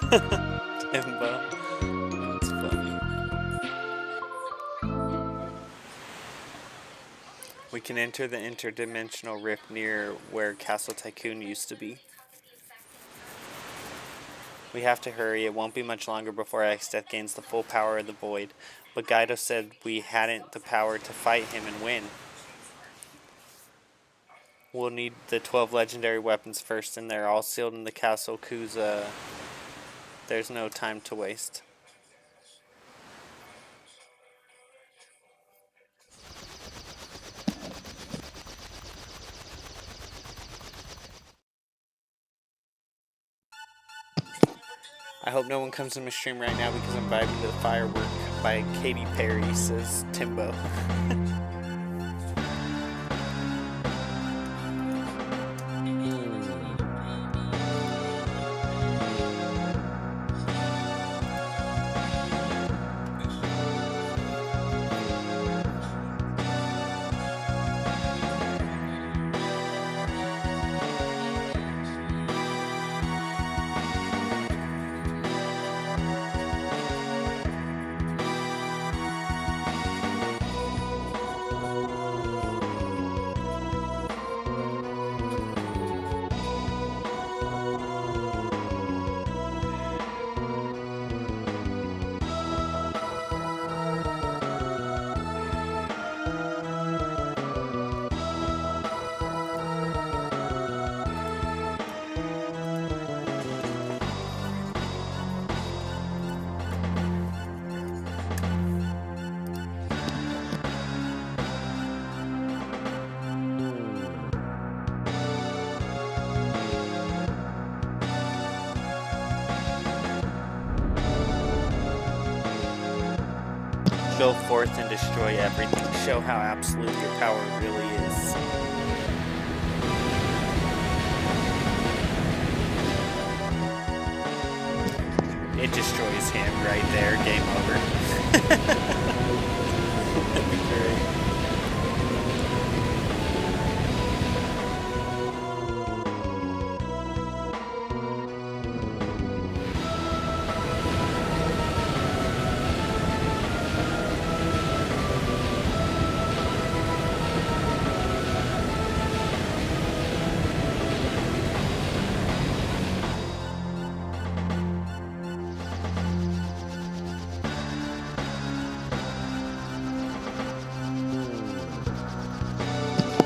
Timbo. That's funny. We can enter the interdimensional rift near where Castle Tycoon used to be. We have to hurry. It won't be much longer before Exdeath gains the full power of the Void. But Guido said we hadn't the power to fight him and win. We'll need the 12 legendary weapons first, and they're all sealed in the Castle Kuza. There's no time to waste. I hope no one comes in my stream right now because I'm vibing to the Firework by Katy Perry, says Timbo. Go forth and destroy everything. Show how absolute your power really is. It destroys him right there. Game over. That'd be great.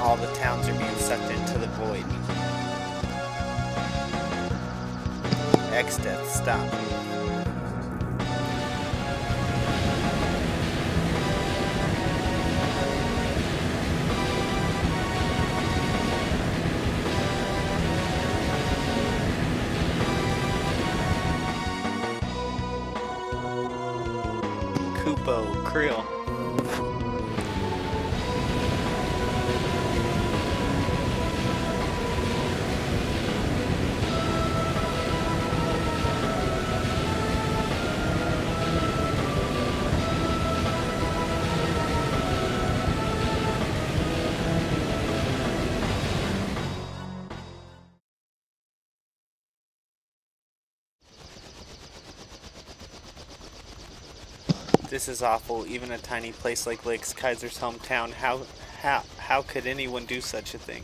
All the towns are being sucked into the void. Exdeath, stop. Kupo, Creel. This is awful. Even a tiny place like Lix, Kaiser's hometown. How could anyone do such a thing?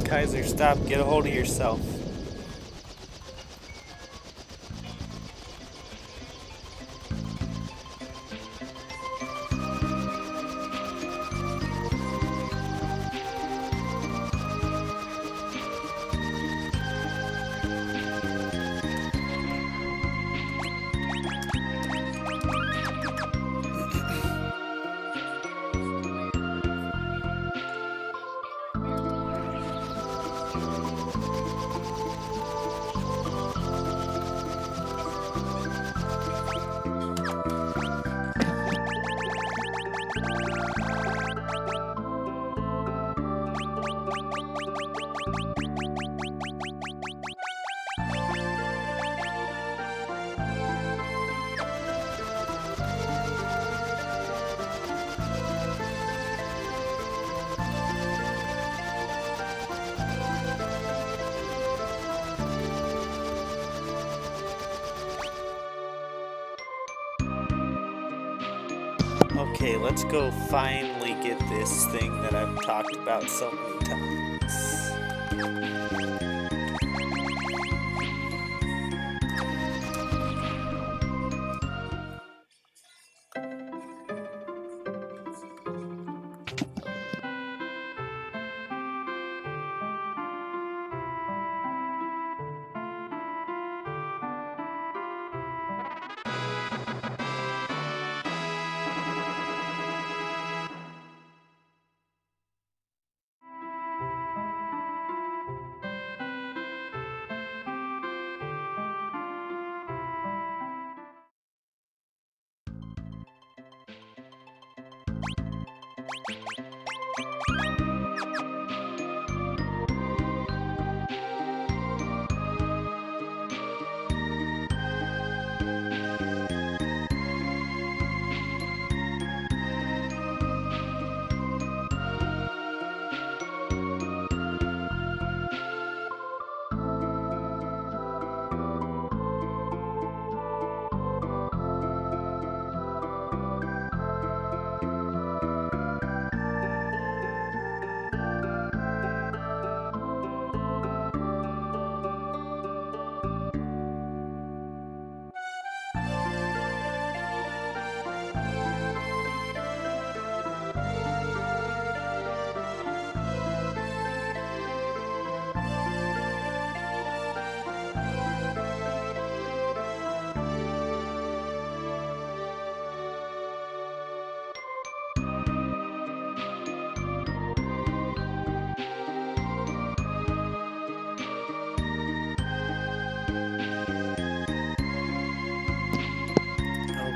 Kaiser, stop. Get a hold of yourself. Okay, let's go finally get this thing that I've talked about so many times.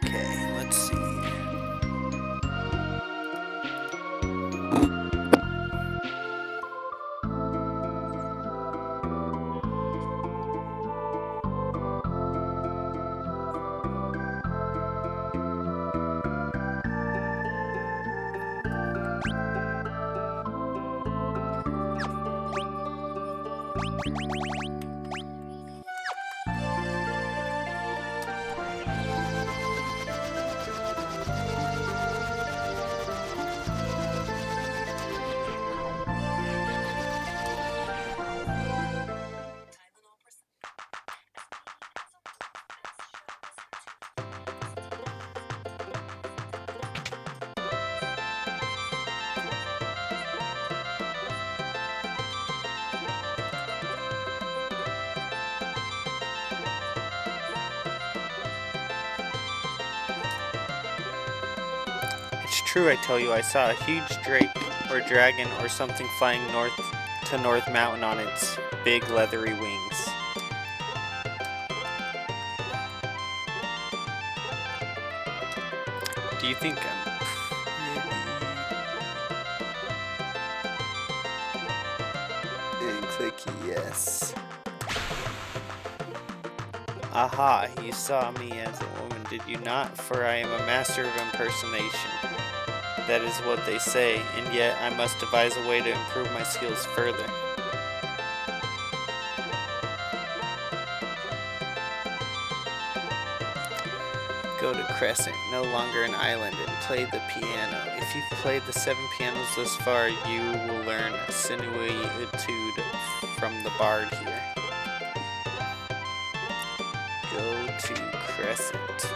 Okay, let's see. It's true, I tell you, I saw a huge drake or dragon or something flying north to North Mountain on its big leathery wings. Do you think and clicky yes. Aha, you saw me as a woman, did you not? For I am a master of impersonation. That is what they say, and yet I must devise a way to improve my skills further. Go to Crescent, no longer an island, and play the piano. If you've played the 7 pianos thus far, you will learn a sinewy etude from the bard here. Go to Crescent.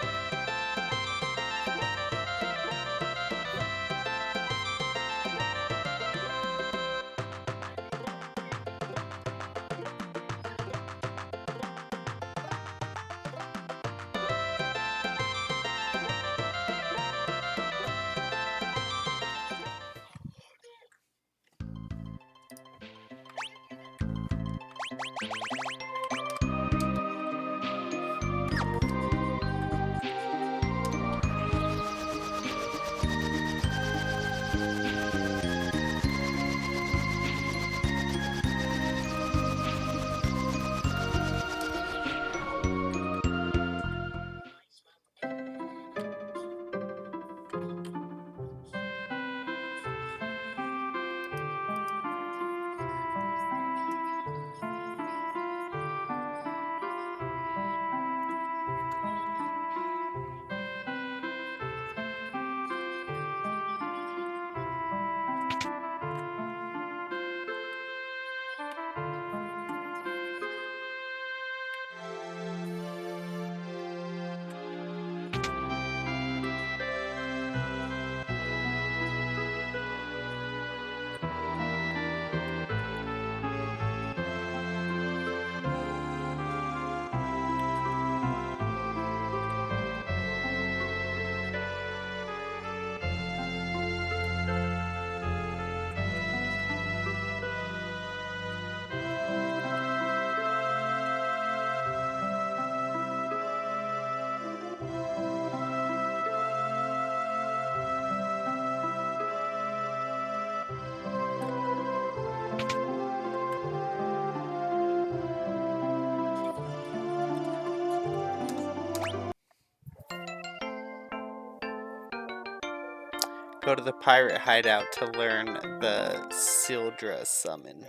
Go to the pirate hideout to learn the Sildra summon.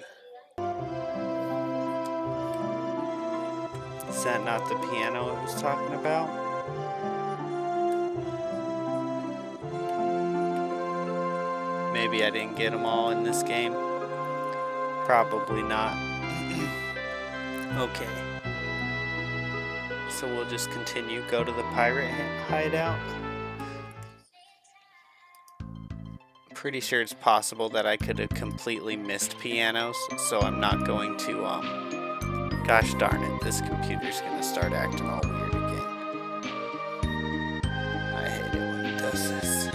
Is that not the piano it was talking about? Maybe I didn't get them all in this game. Probably not. Okay. So we'll just continue. Go to the pirate hideout. Pretty sure it's possible that I could have completely missed pianos, so I'm not going to, gosh darn it, this computer's gonna start acting all weird again. I hate it when it does this.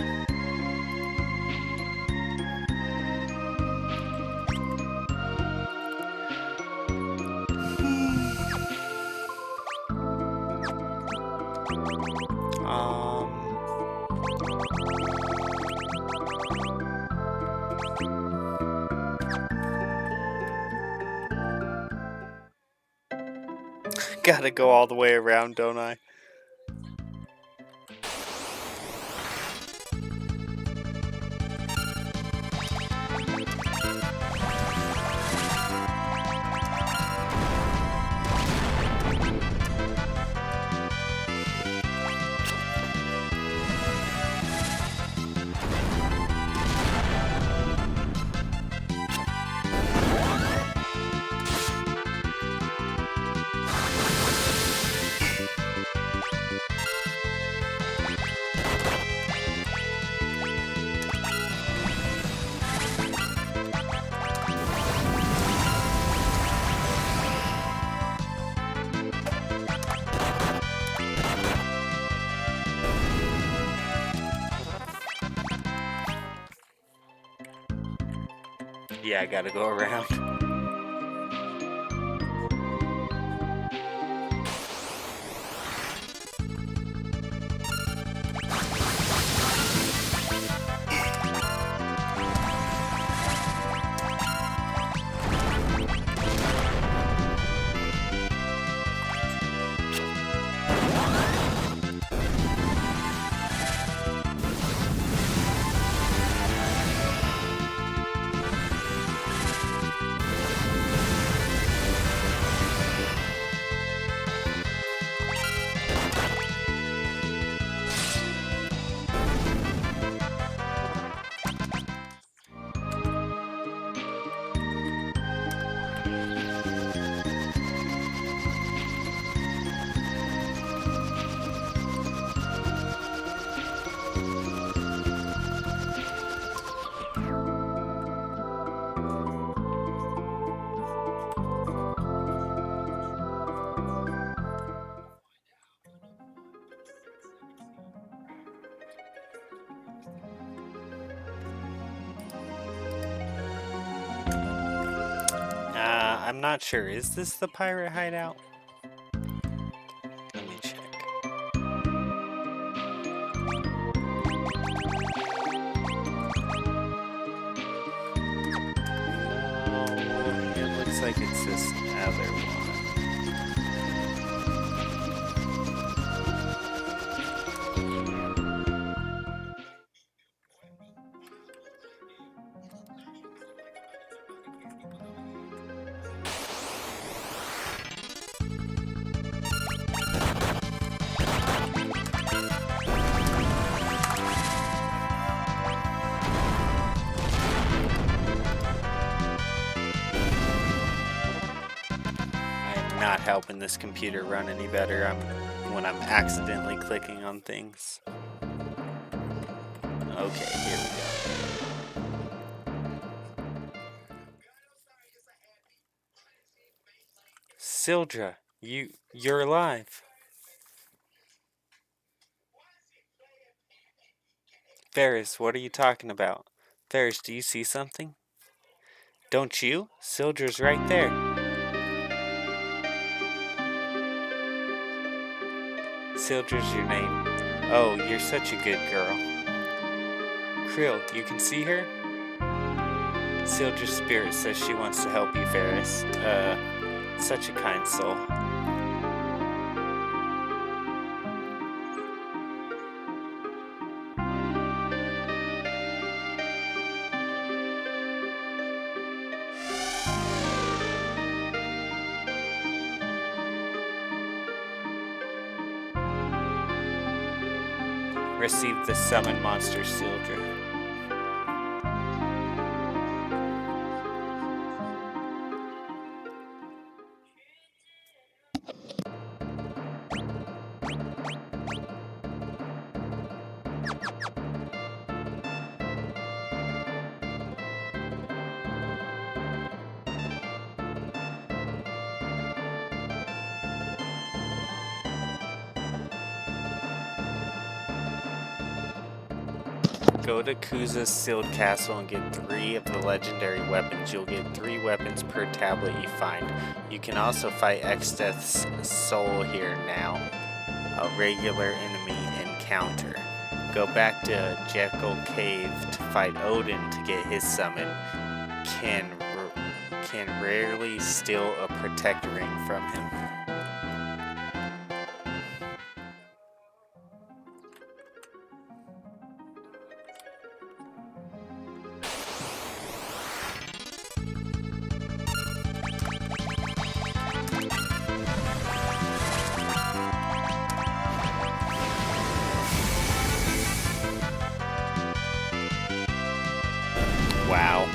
Gotta go all the way around, don't I? Yeah, I gotta go around. I'm not sure. Is this the pirate hideout? Let me check. No, it looks like it's this other one. Not helping this computer run any better when I'm accidentally clicking on things. Okay, here we go. Sildra, you're alive. Ferris, what are you talking about? Ferris, do you see something? Don't you? Sildra's right there. Sildra's your name. Oh, you're such a good girl. Krill, you can see her? Sildra's spirit says she wants to help you, Ferris. Such a kind soul. receive the summon monster seal drill. Go to Kuza's sealed castle and get 3 of the legendary weapons. You'll get 3 weapons per tablet you find. You can also fight Exdeath's soul here now, a regular enemy encounter. Go back to Jekyll Cave to fight Odin to get his summon. Can rarely steal a protect ring from him. Wow.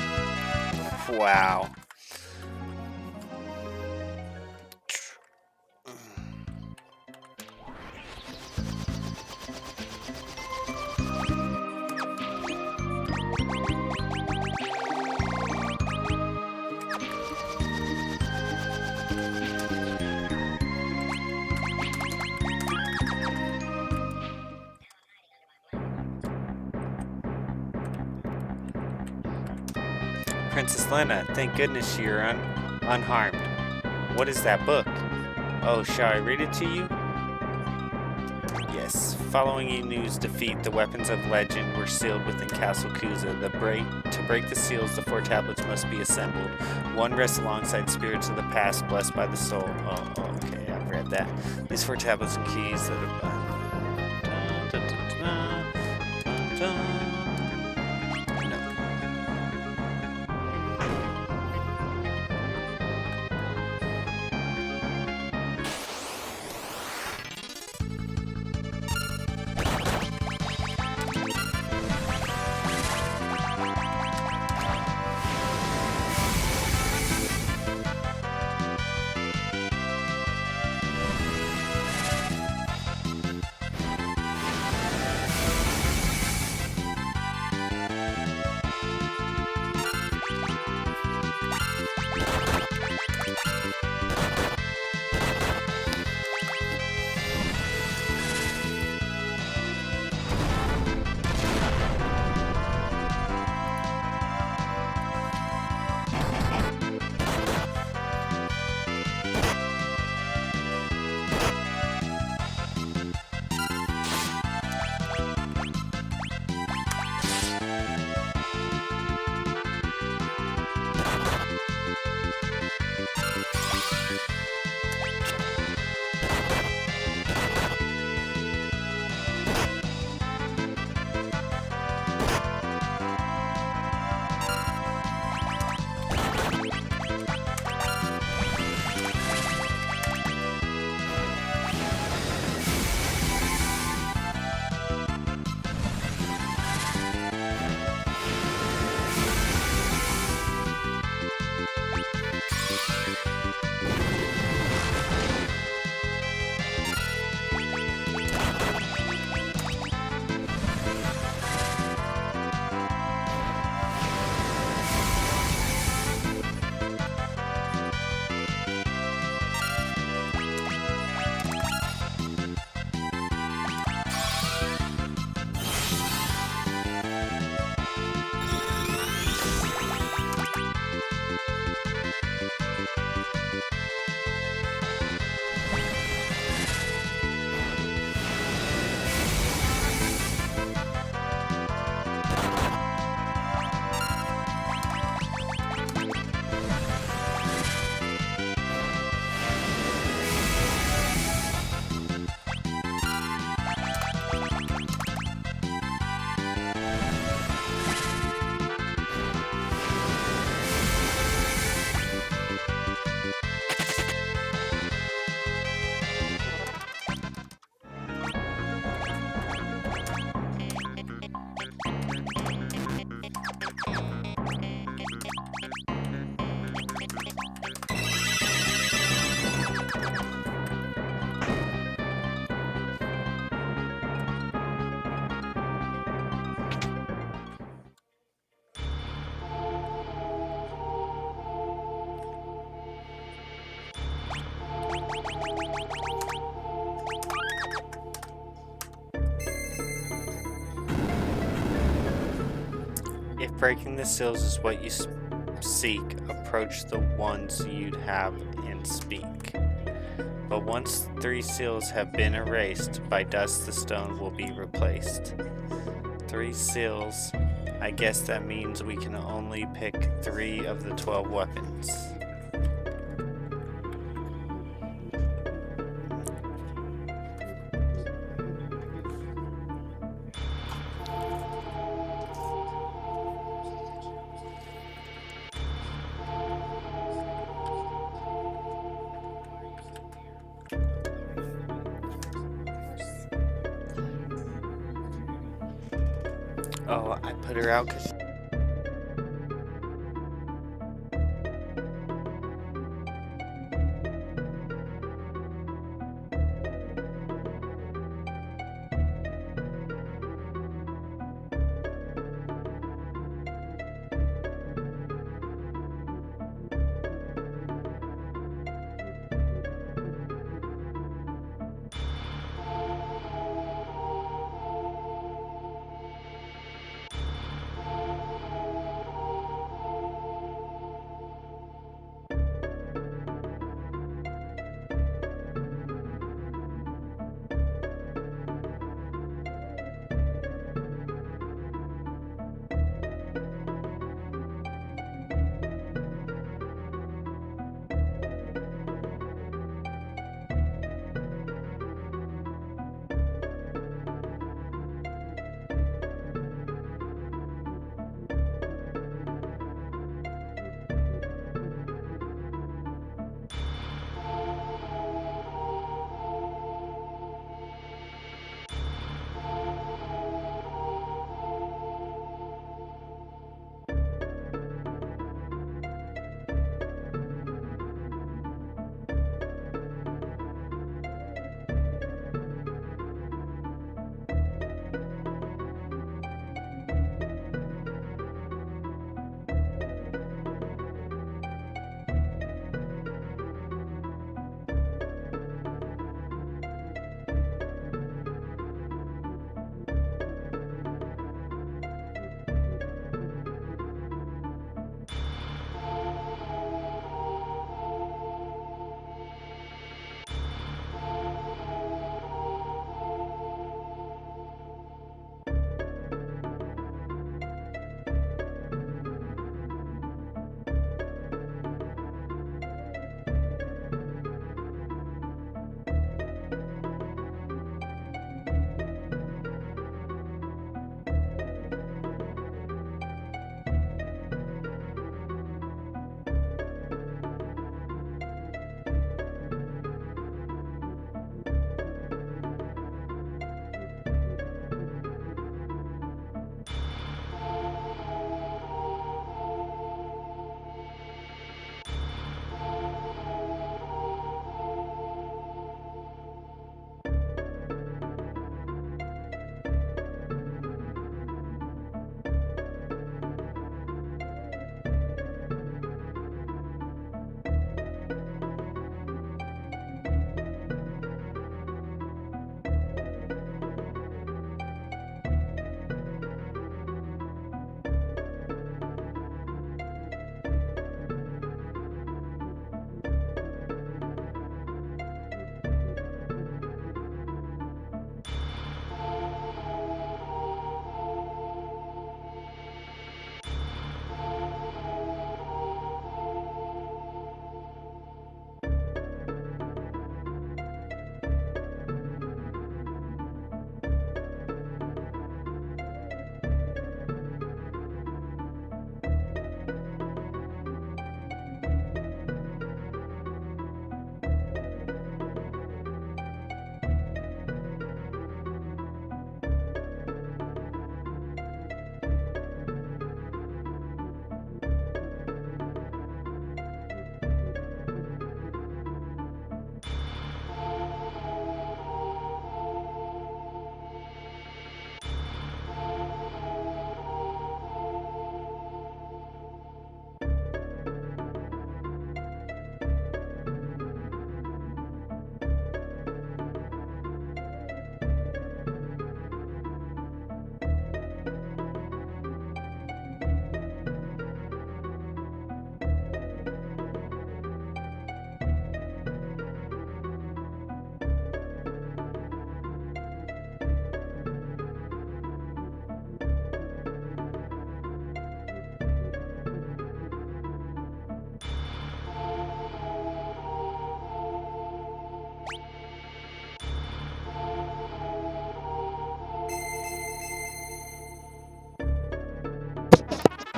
Wow. Princess Lena, thank goodness you're unharmed. What is that book? Oh, shall I read it to you? Yes. Following Enu's defeat, the weapons of legend were sealed within Castle Kuza. To break the seals, the 4 tablets must be assembled. One rests alongside spirits of the past, blessed by the soul. Oh, okay, I've read that. These 4 tablets and keys that are... breaking the seals is what you seek, approach the ones you'd have and speak. But once 3 seals have been erased by dust, the stone will be replaced. 3 seals. I guess that means we can only pick 3 of the 12 weapons. Oh, I put her out because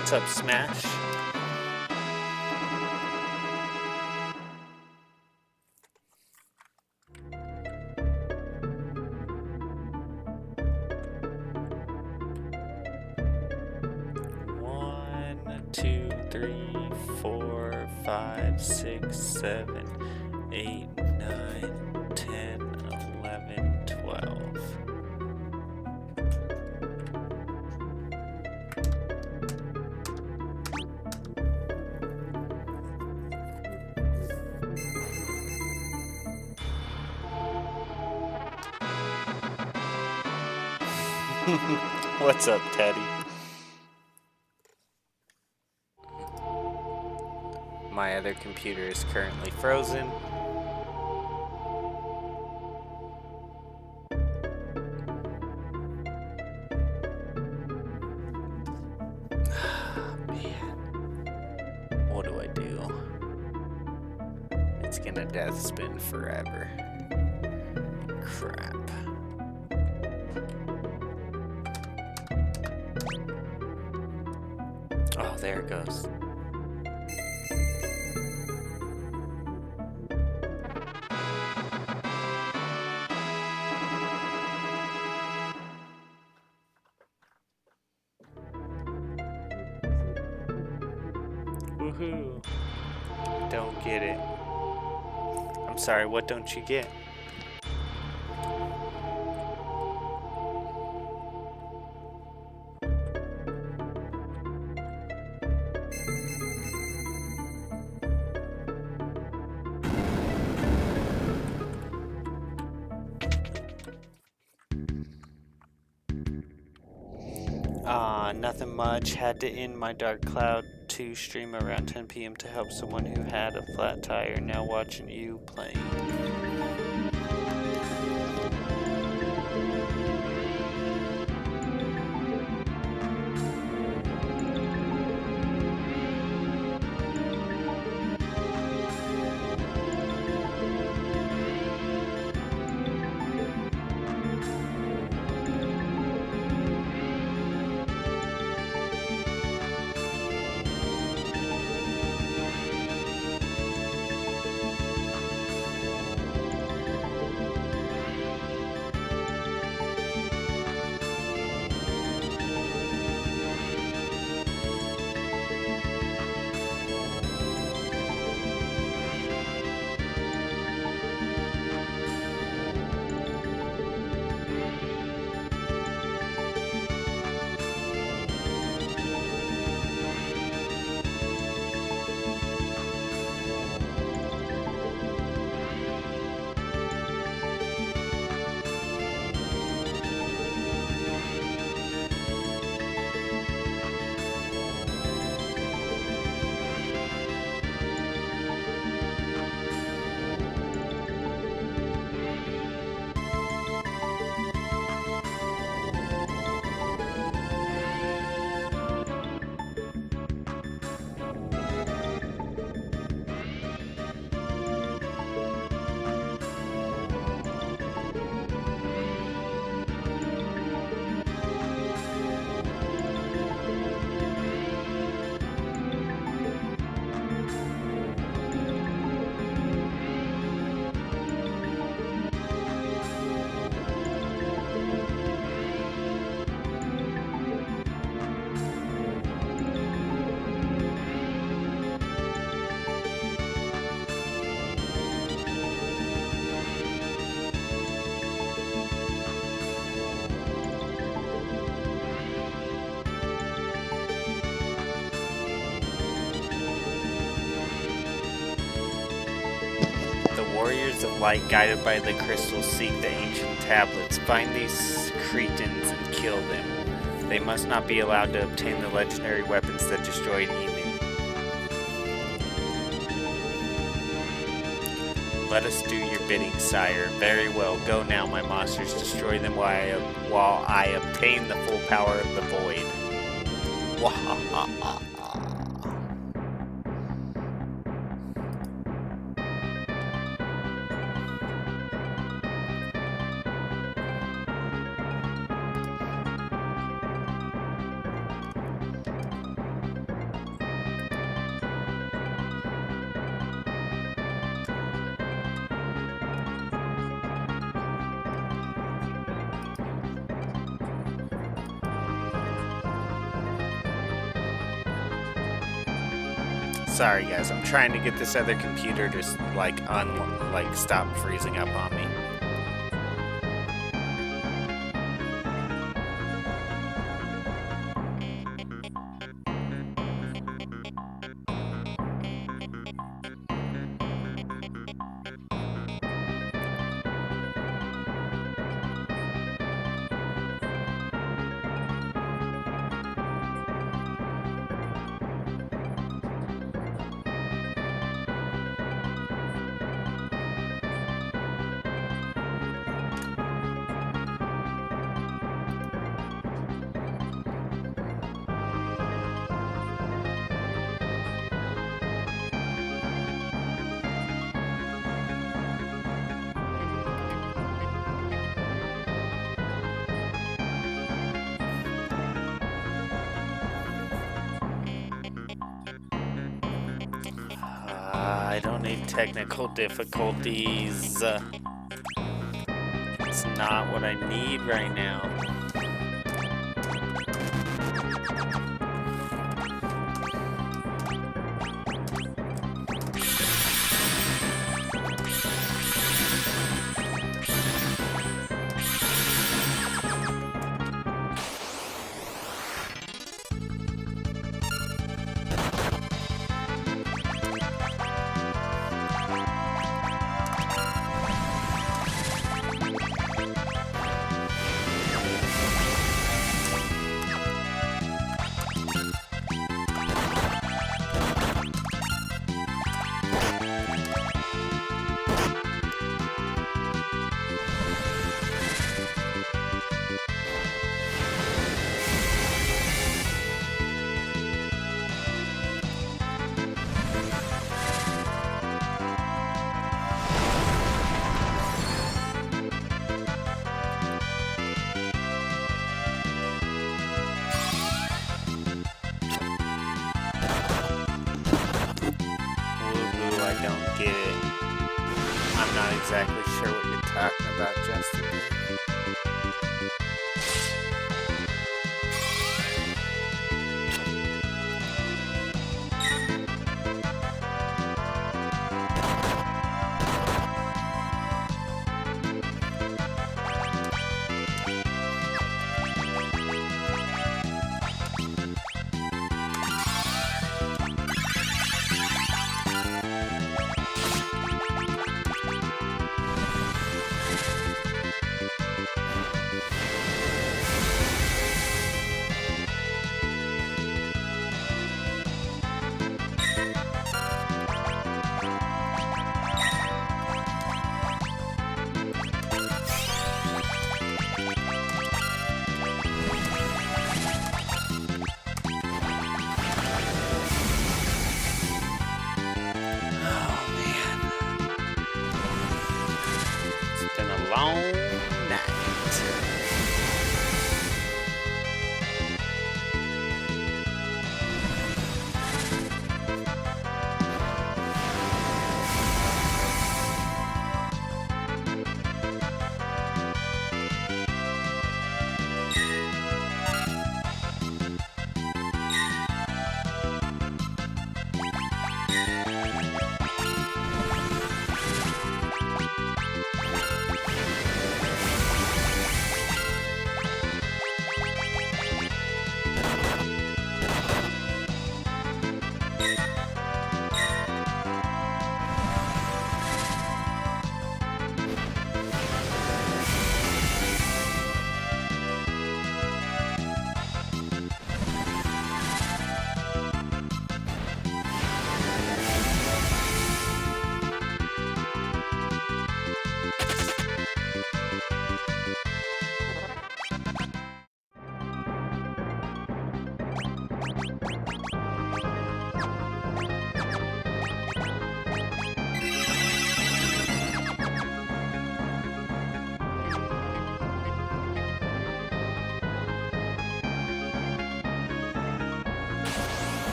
What's up, Smash? One, two, three, 4, 5, 6, 7, 8, 9, 10, 11, 12. What's up, Teddy? My other computer is currently frozen. Man, what do I do? It's gonna death spin forever. Crap. Oh, there it goes. Woohoo. Don't get it. I'm sorry, what don't you get? Nothing much. Had to end my Dark Cloud 2 stream around 10 p.m. to help someone who had a flat tire. Now watching you playing. Warriors of Light, guided by the crystals, seek the ancient tablets. Find these cretins and kill them. They must not be allowed to obtain the legendary weapons that destroyed Enu. Let us do your bidding, sire. Very well, go now, my monsters. Destroy them while I obtain the full power of the void. Wahahaha. Sorry guys, I'm trying to get this other computer to stop freezing up on me. I don't need technical difficulties. It's not what I need right now. I don't get it. I'm not exactly sure what you're talking about, Justin. Long night.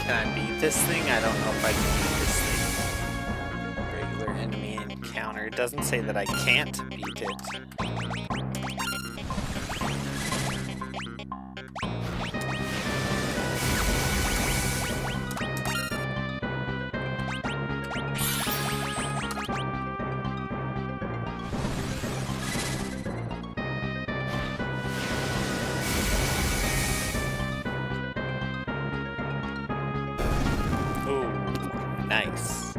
Can I beat this thing? I don't know if I can beat this thing. Regular enemy encounter. It doesn't say that I can't beat it. Ooh, nice.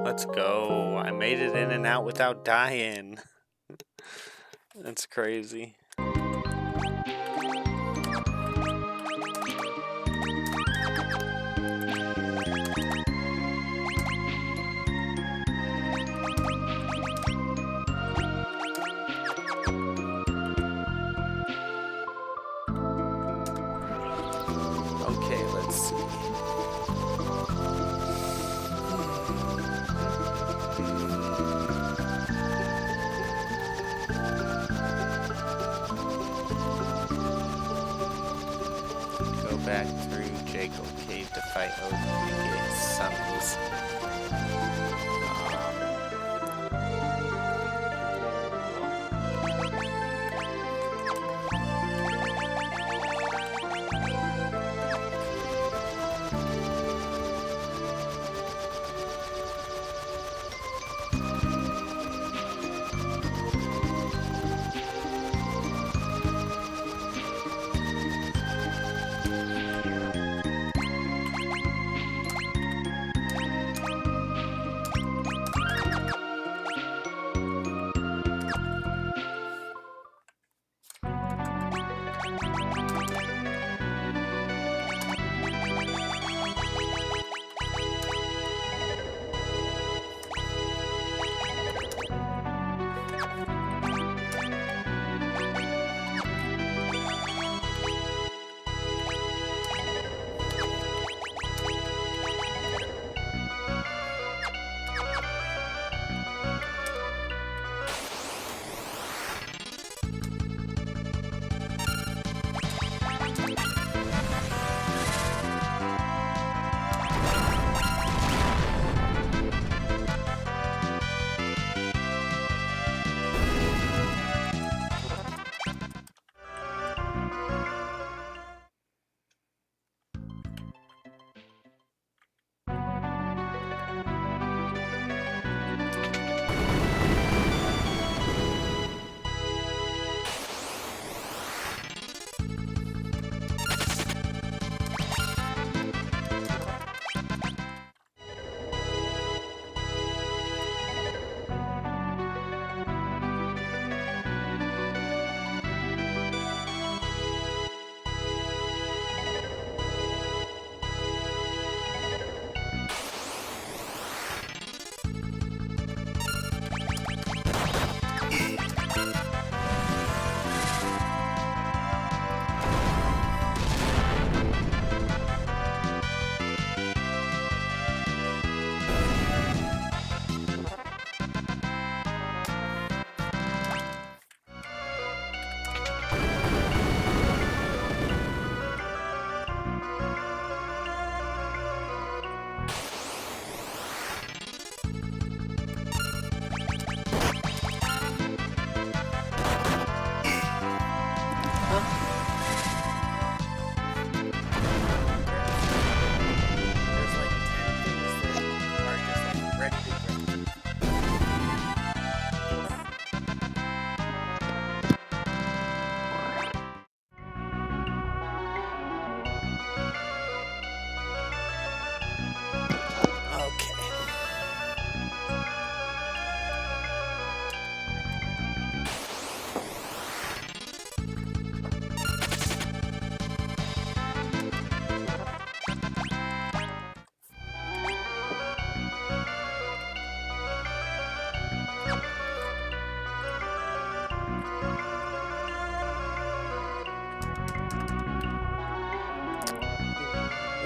Let's go. I made it in and out without dying. That's crazy. Okay, let's see. Go back through Jacob Cave to fight Odin and get his summons.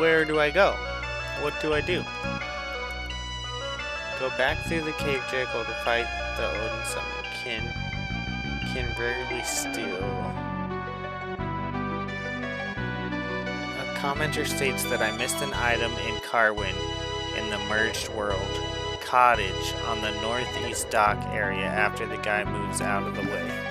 where do I go? What do I do? Go back through the cave Jekyll to fight the Odin Summon. Can rarely steal. A commenter states that I missed an item in Carwin in the merged world cottage on the northeast dock area after the guy moves out of the way.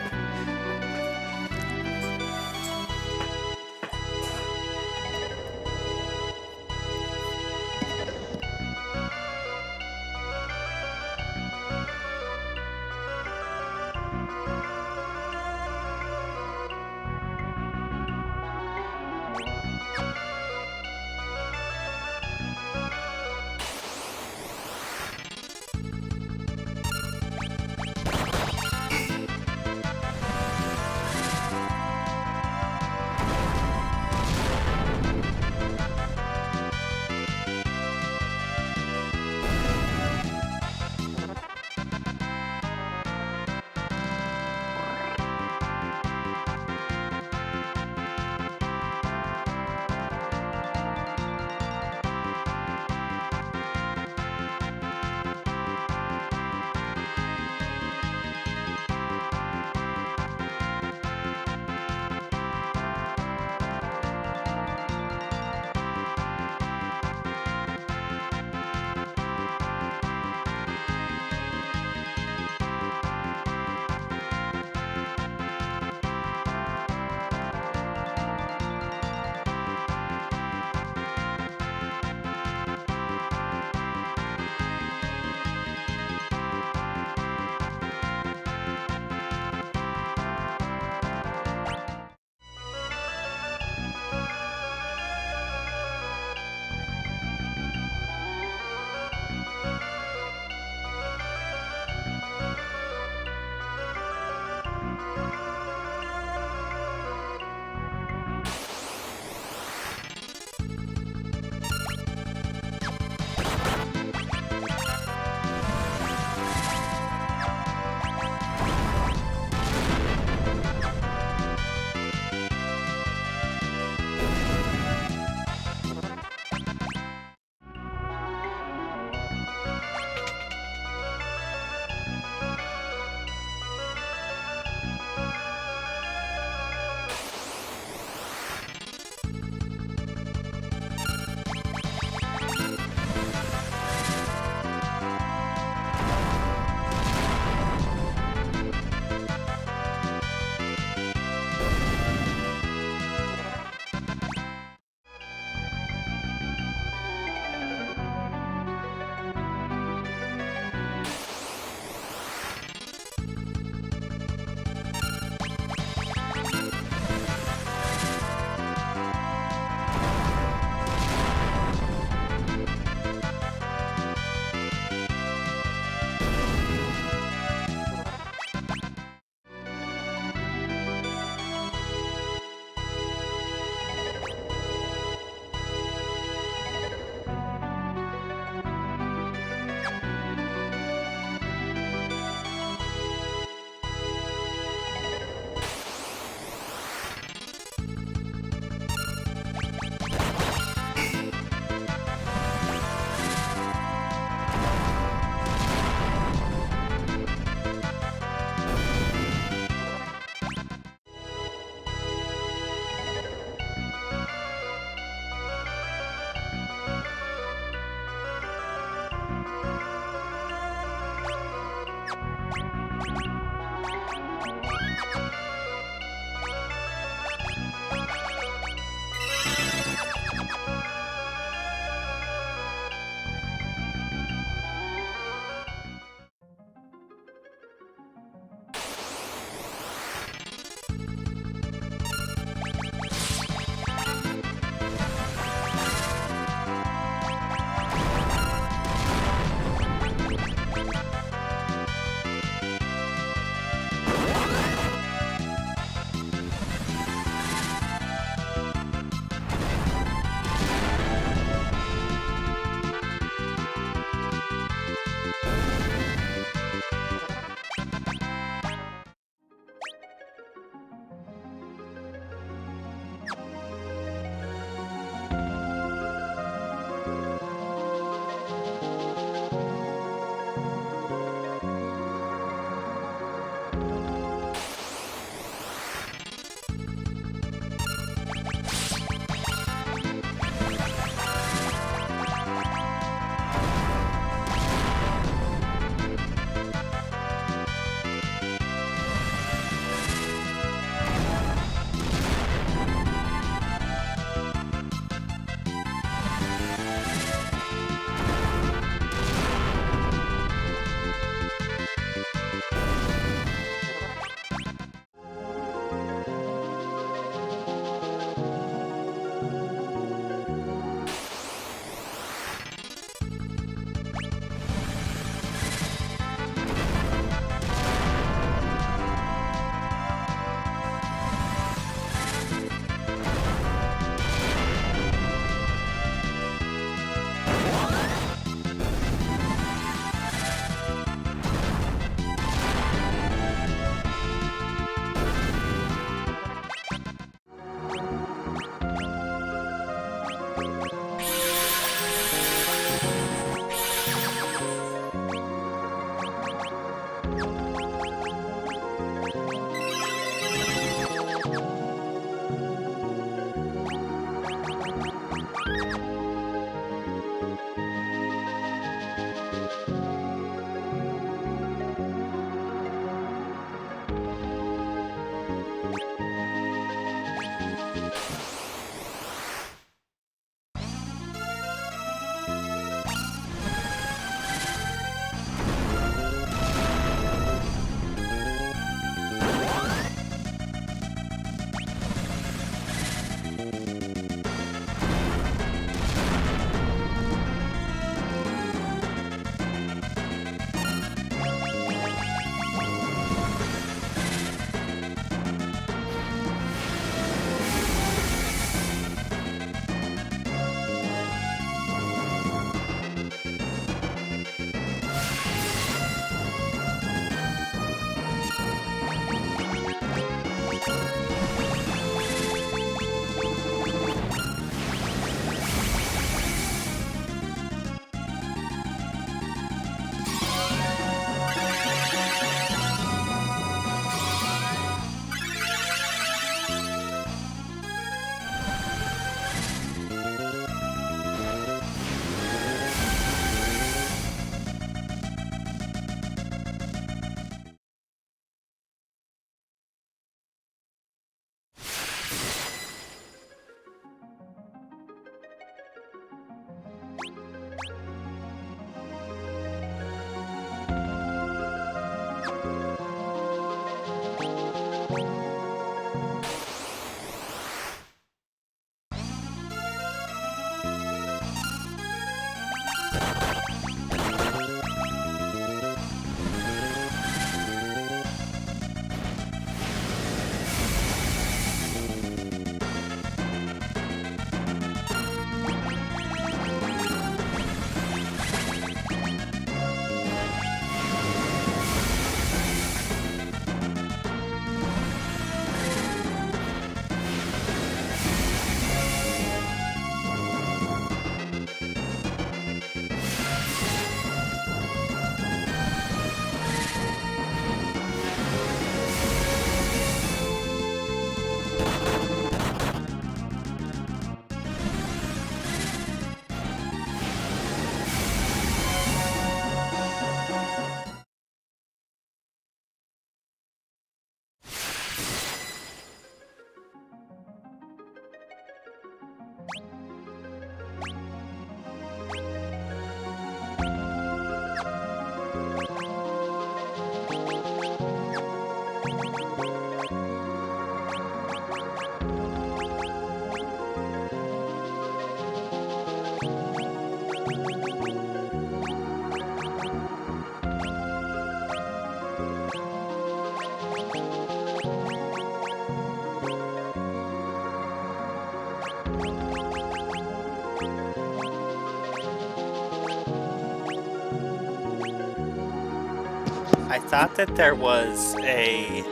I thought that there was a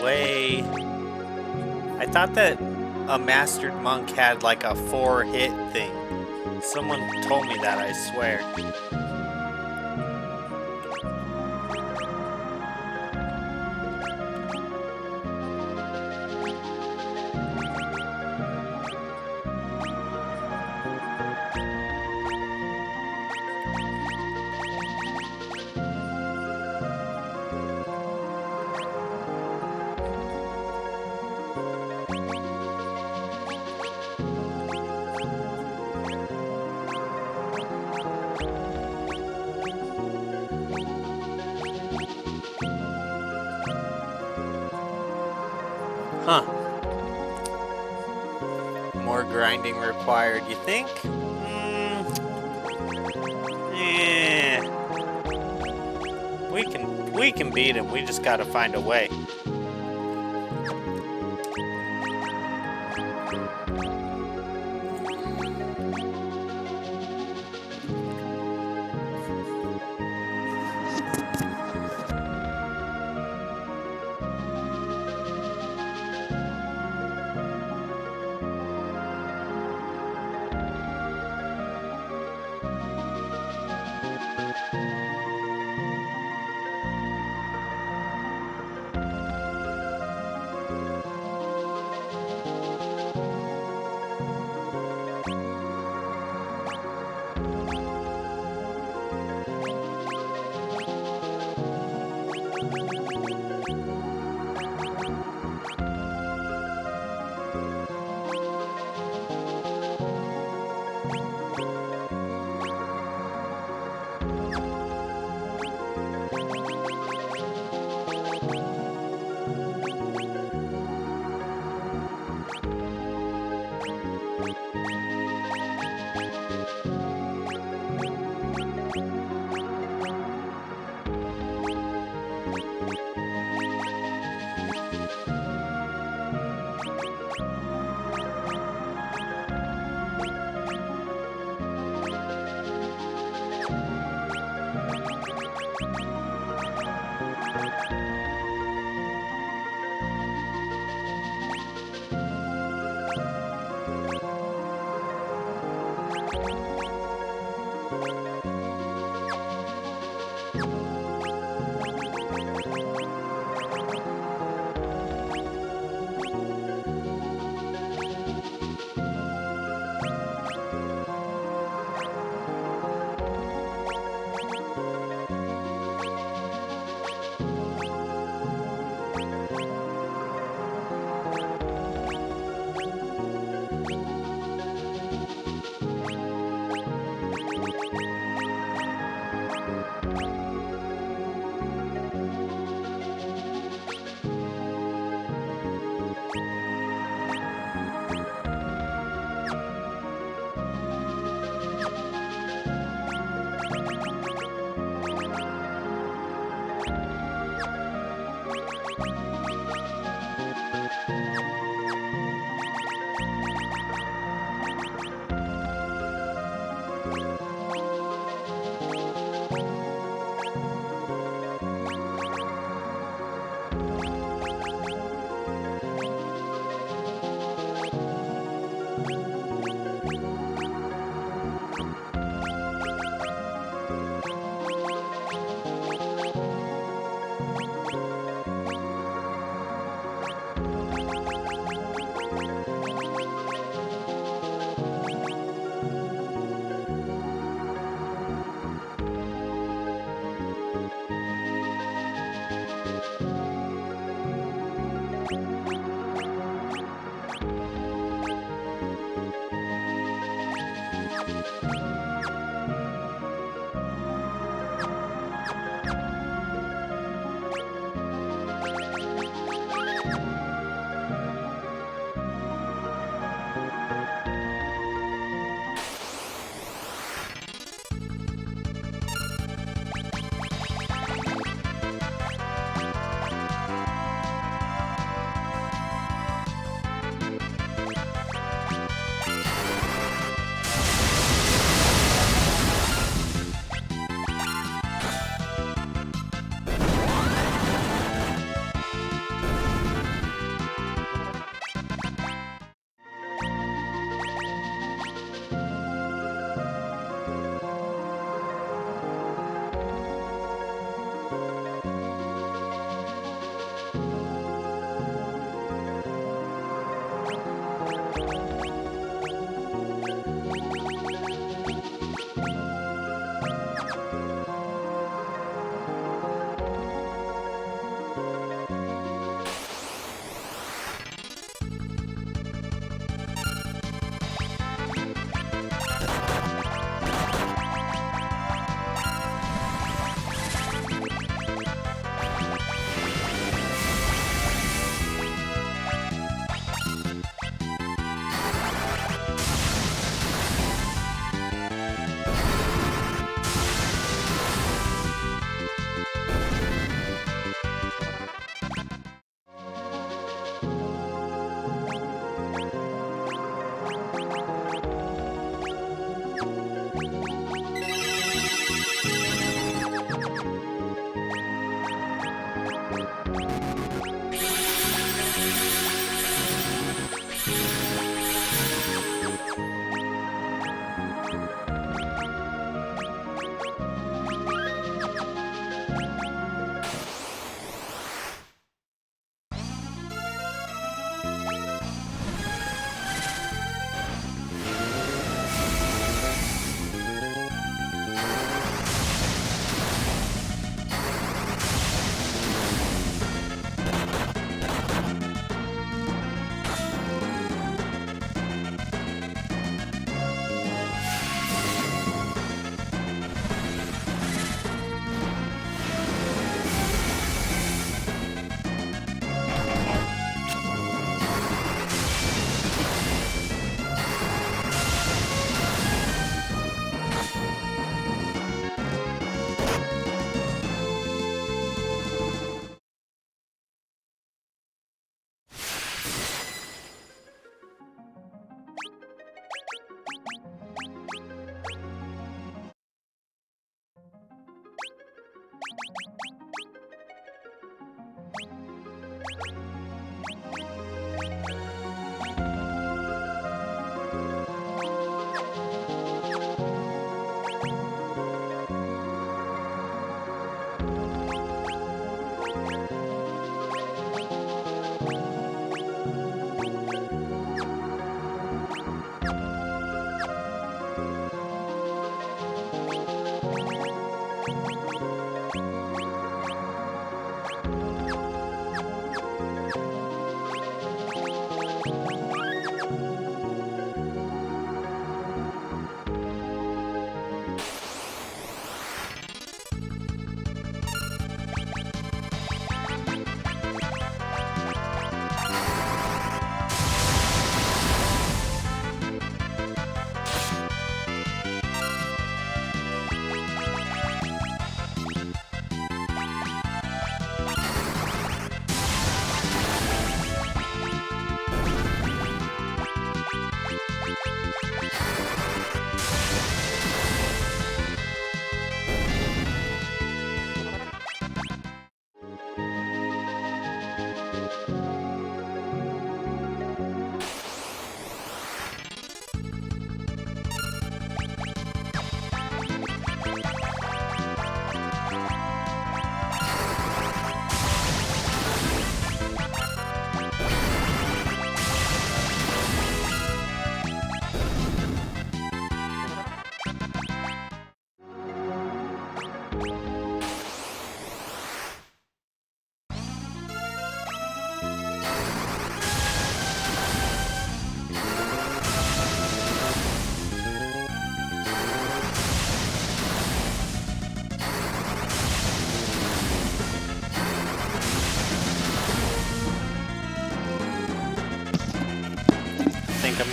way. I thought that a mastered monk had like a 4-hit thing. Someone told me that, I swear. Huh. More grinding required, you think? Yeah. We can beat him. We just gotta find a way.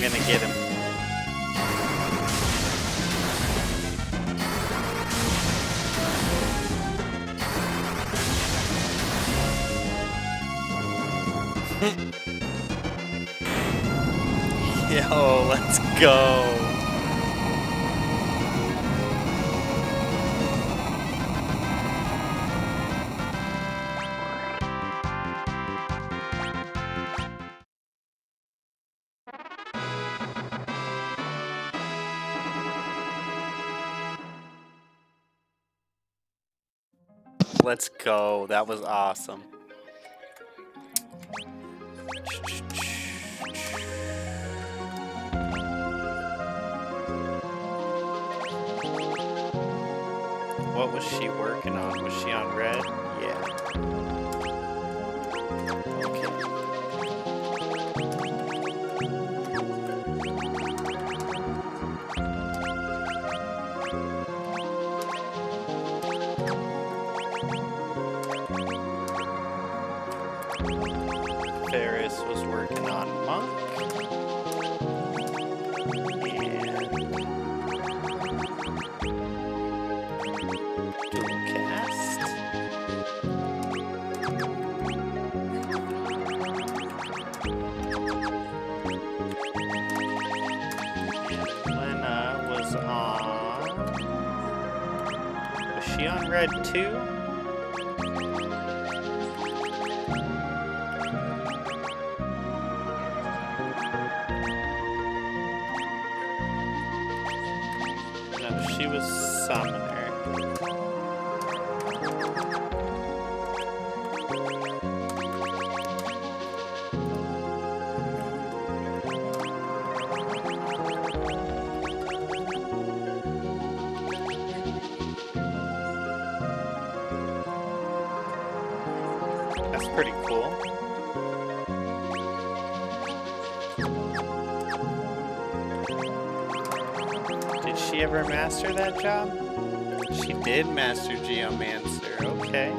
gonna get him. Yo, let's go. Let's go. That was awesome. What was she working on? Was she on red? Yeah. Okay. Ferris was working on monk. Dual cast. And Lena was on. Was she on red too? No, she was summoner. That's pretty cool. Did she ever master that job? She did master Geomancer, okay.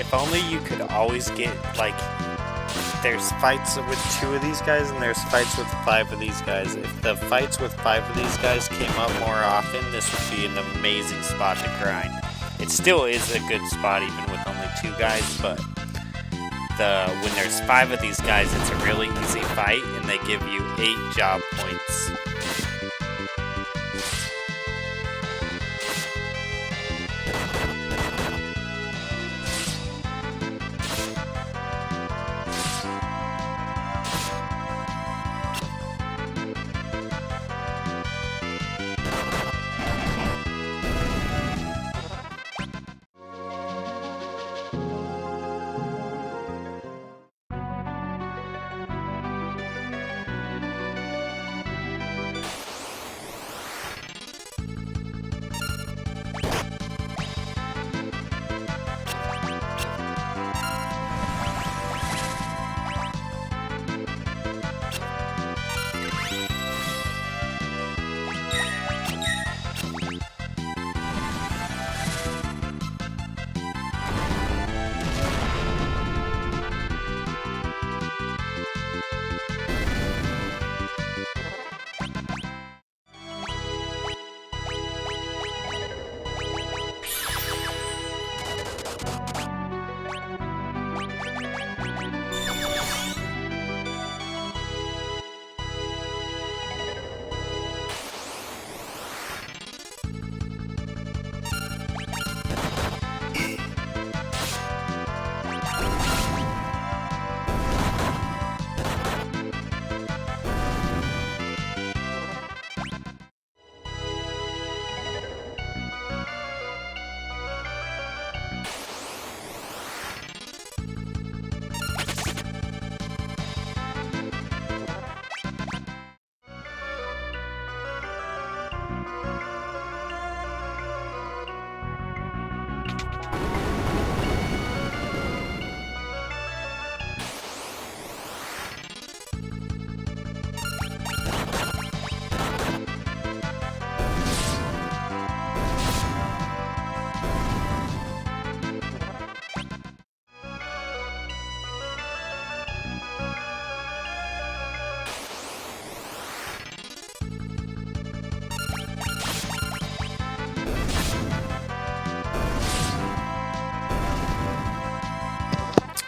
If only you could always get, like, there's fights with 2 of these guys and there's fights with 5 of these guys. If the fights with 5 of these guys came up more often, this would be an amazing spot to grind. It still is a good spot even with only 2 guys, but when there's 5 of these guys, it's a really easy fight and they give you 8 job points.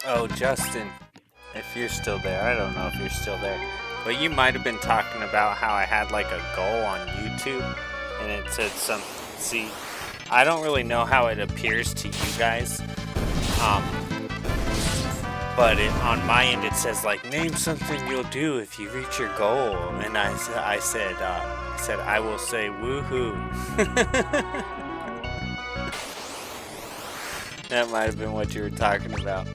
Oh, Justin, if you're still there, I don't know if you're still there, but you might have been talking about how I had like a goal on YouTube, and it said some. See, I don't really know how it appears to you guys, but on my end it says like, name something you'll do if you reach your goal, and I said I will say woohoo. That might have been what you were talking about.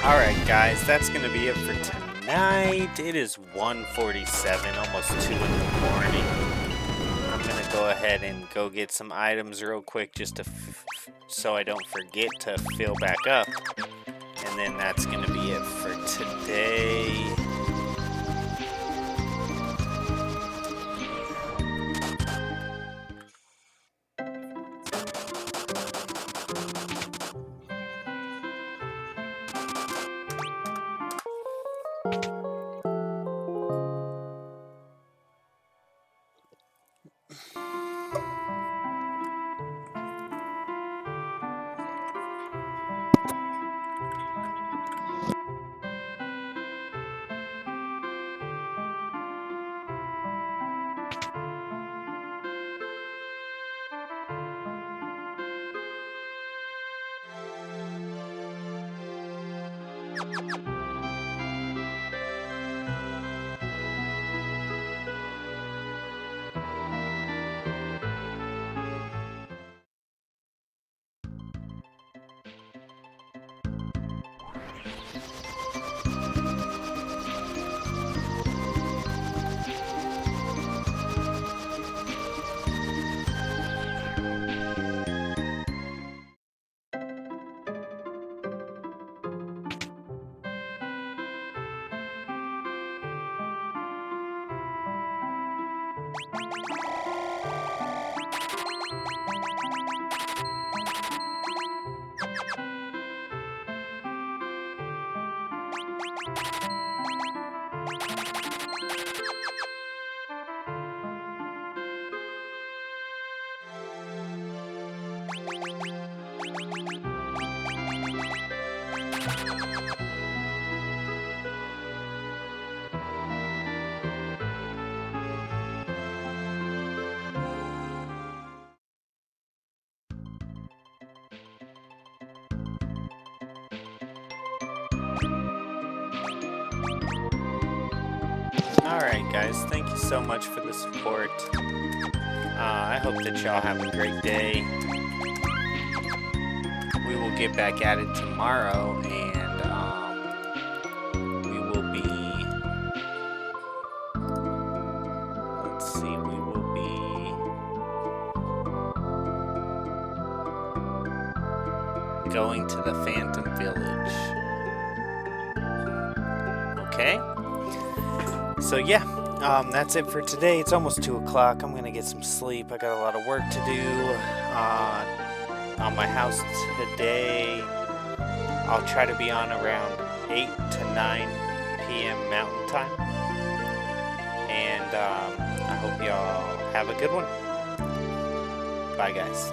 Alright guys, that's going to be it for tonight. It is 1:47, almost 2 in the morning. I'm going to go ahead and go get some items real quick just to so I don't forget to fill back up. And then that's going to be it for today. Alright, guys, thank you so much for the support. I hope that y'all have a great day. We will get back at it tomorrow, and we will be. Let's see, we will be. Going to the Phantom Village. Okay? So yeah, that's it for today. It's almost 2 o'clock. I'm gonna get some sleep. I got a lot of work to do on my house today. I'll try to be on around 8 to 9 p.m. Mountain Time. And I hope y'all have a good one. Bye, guys.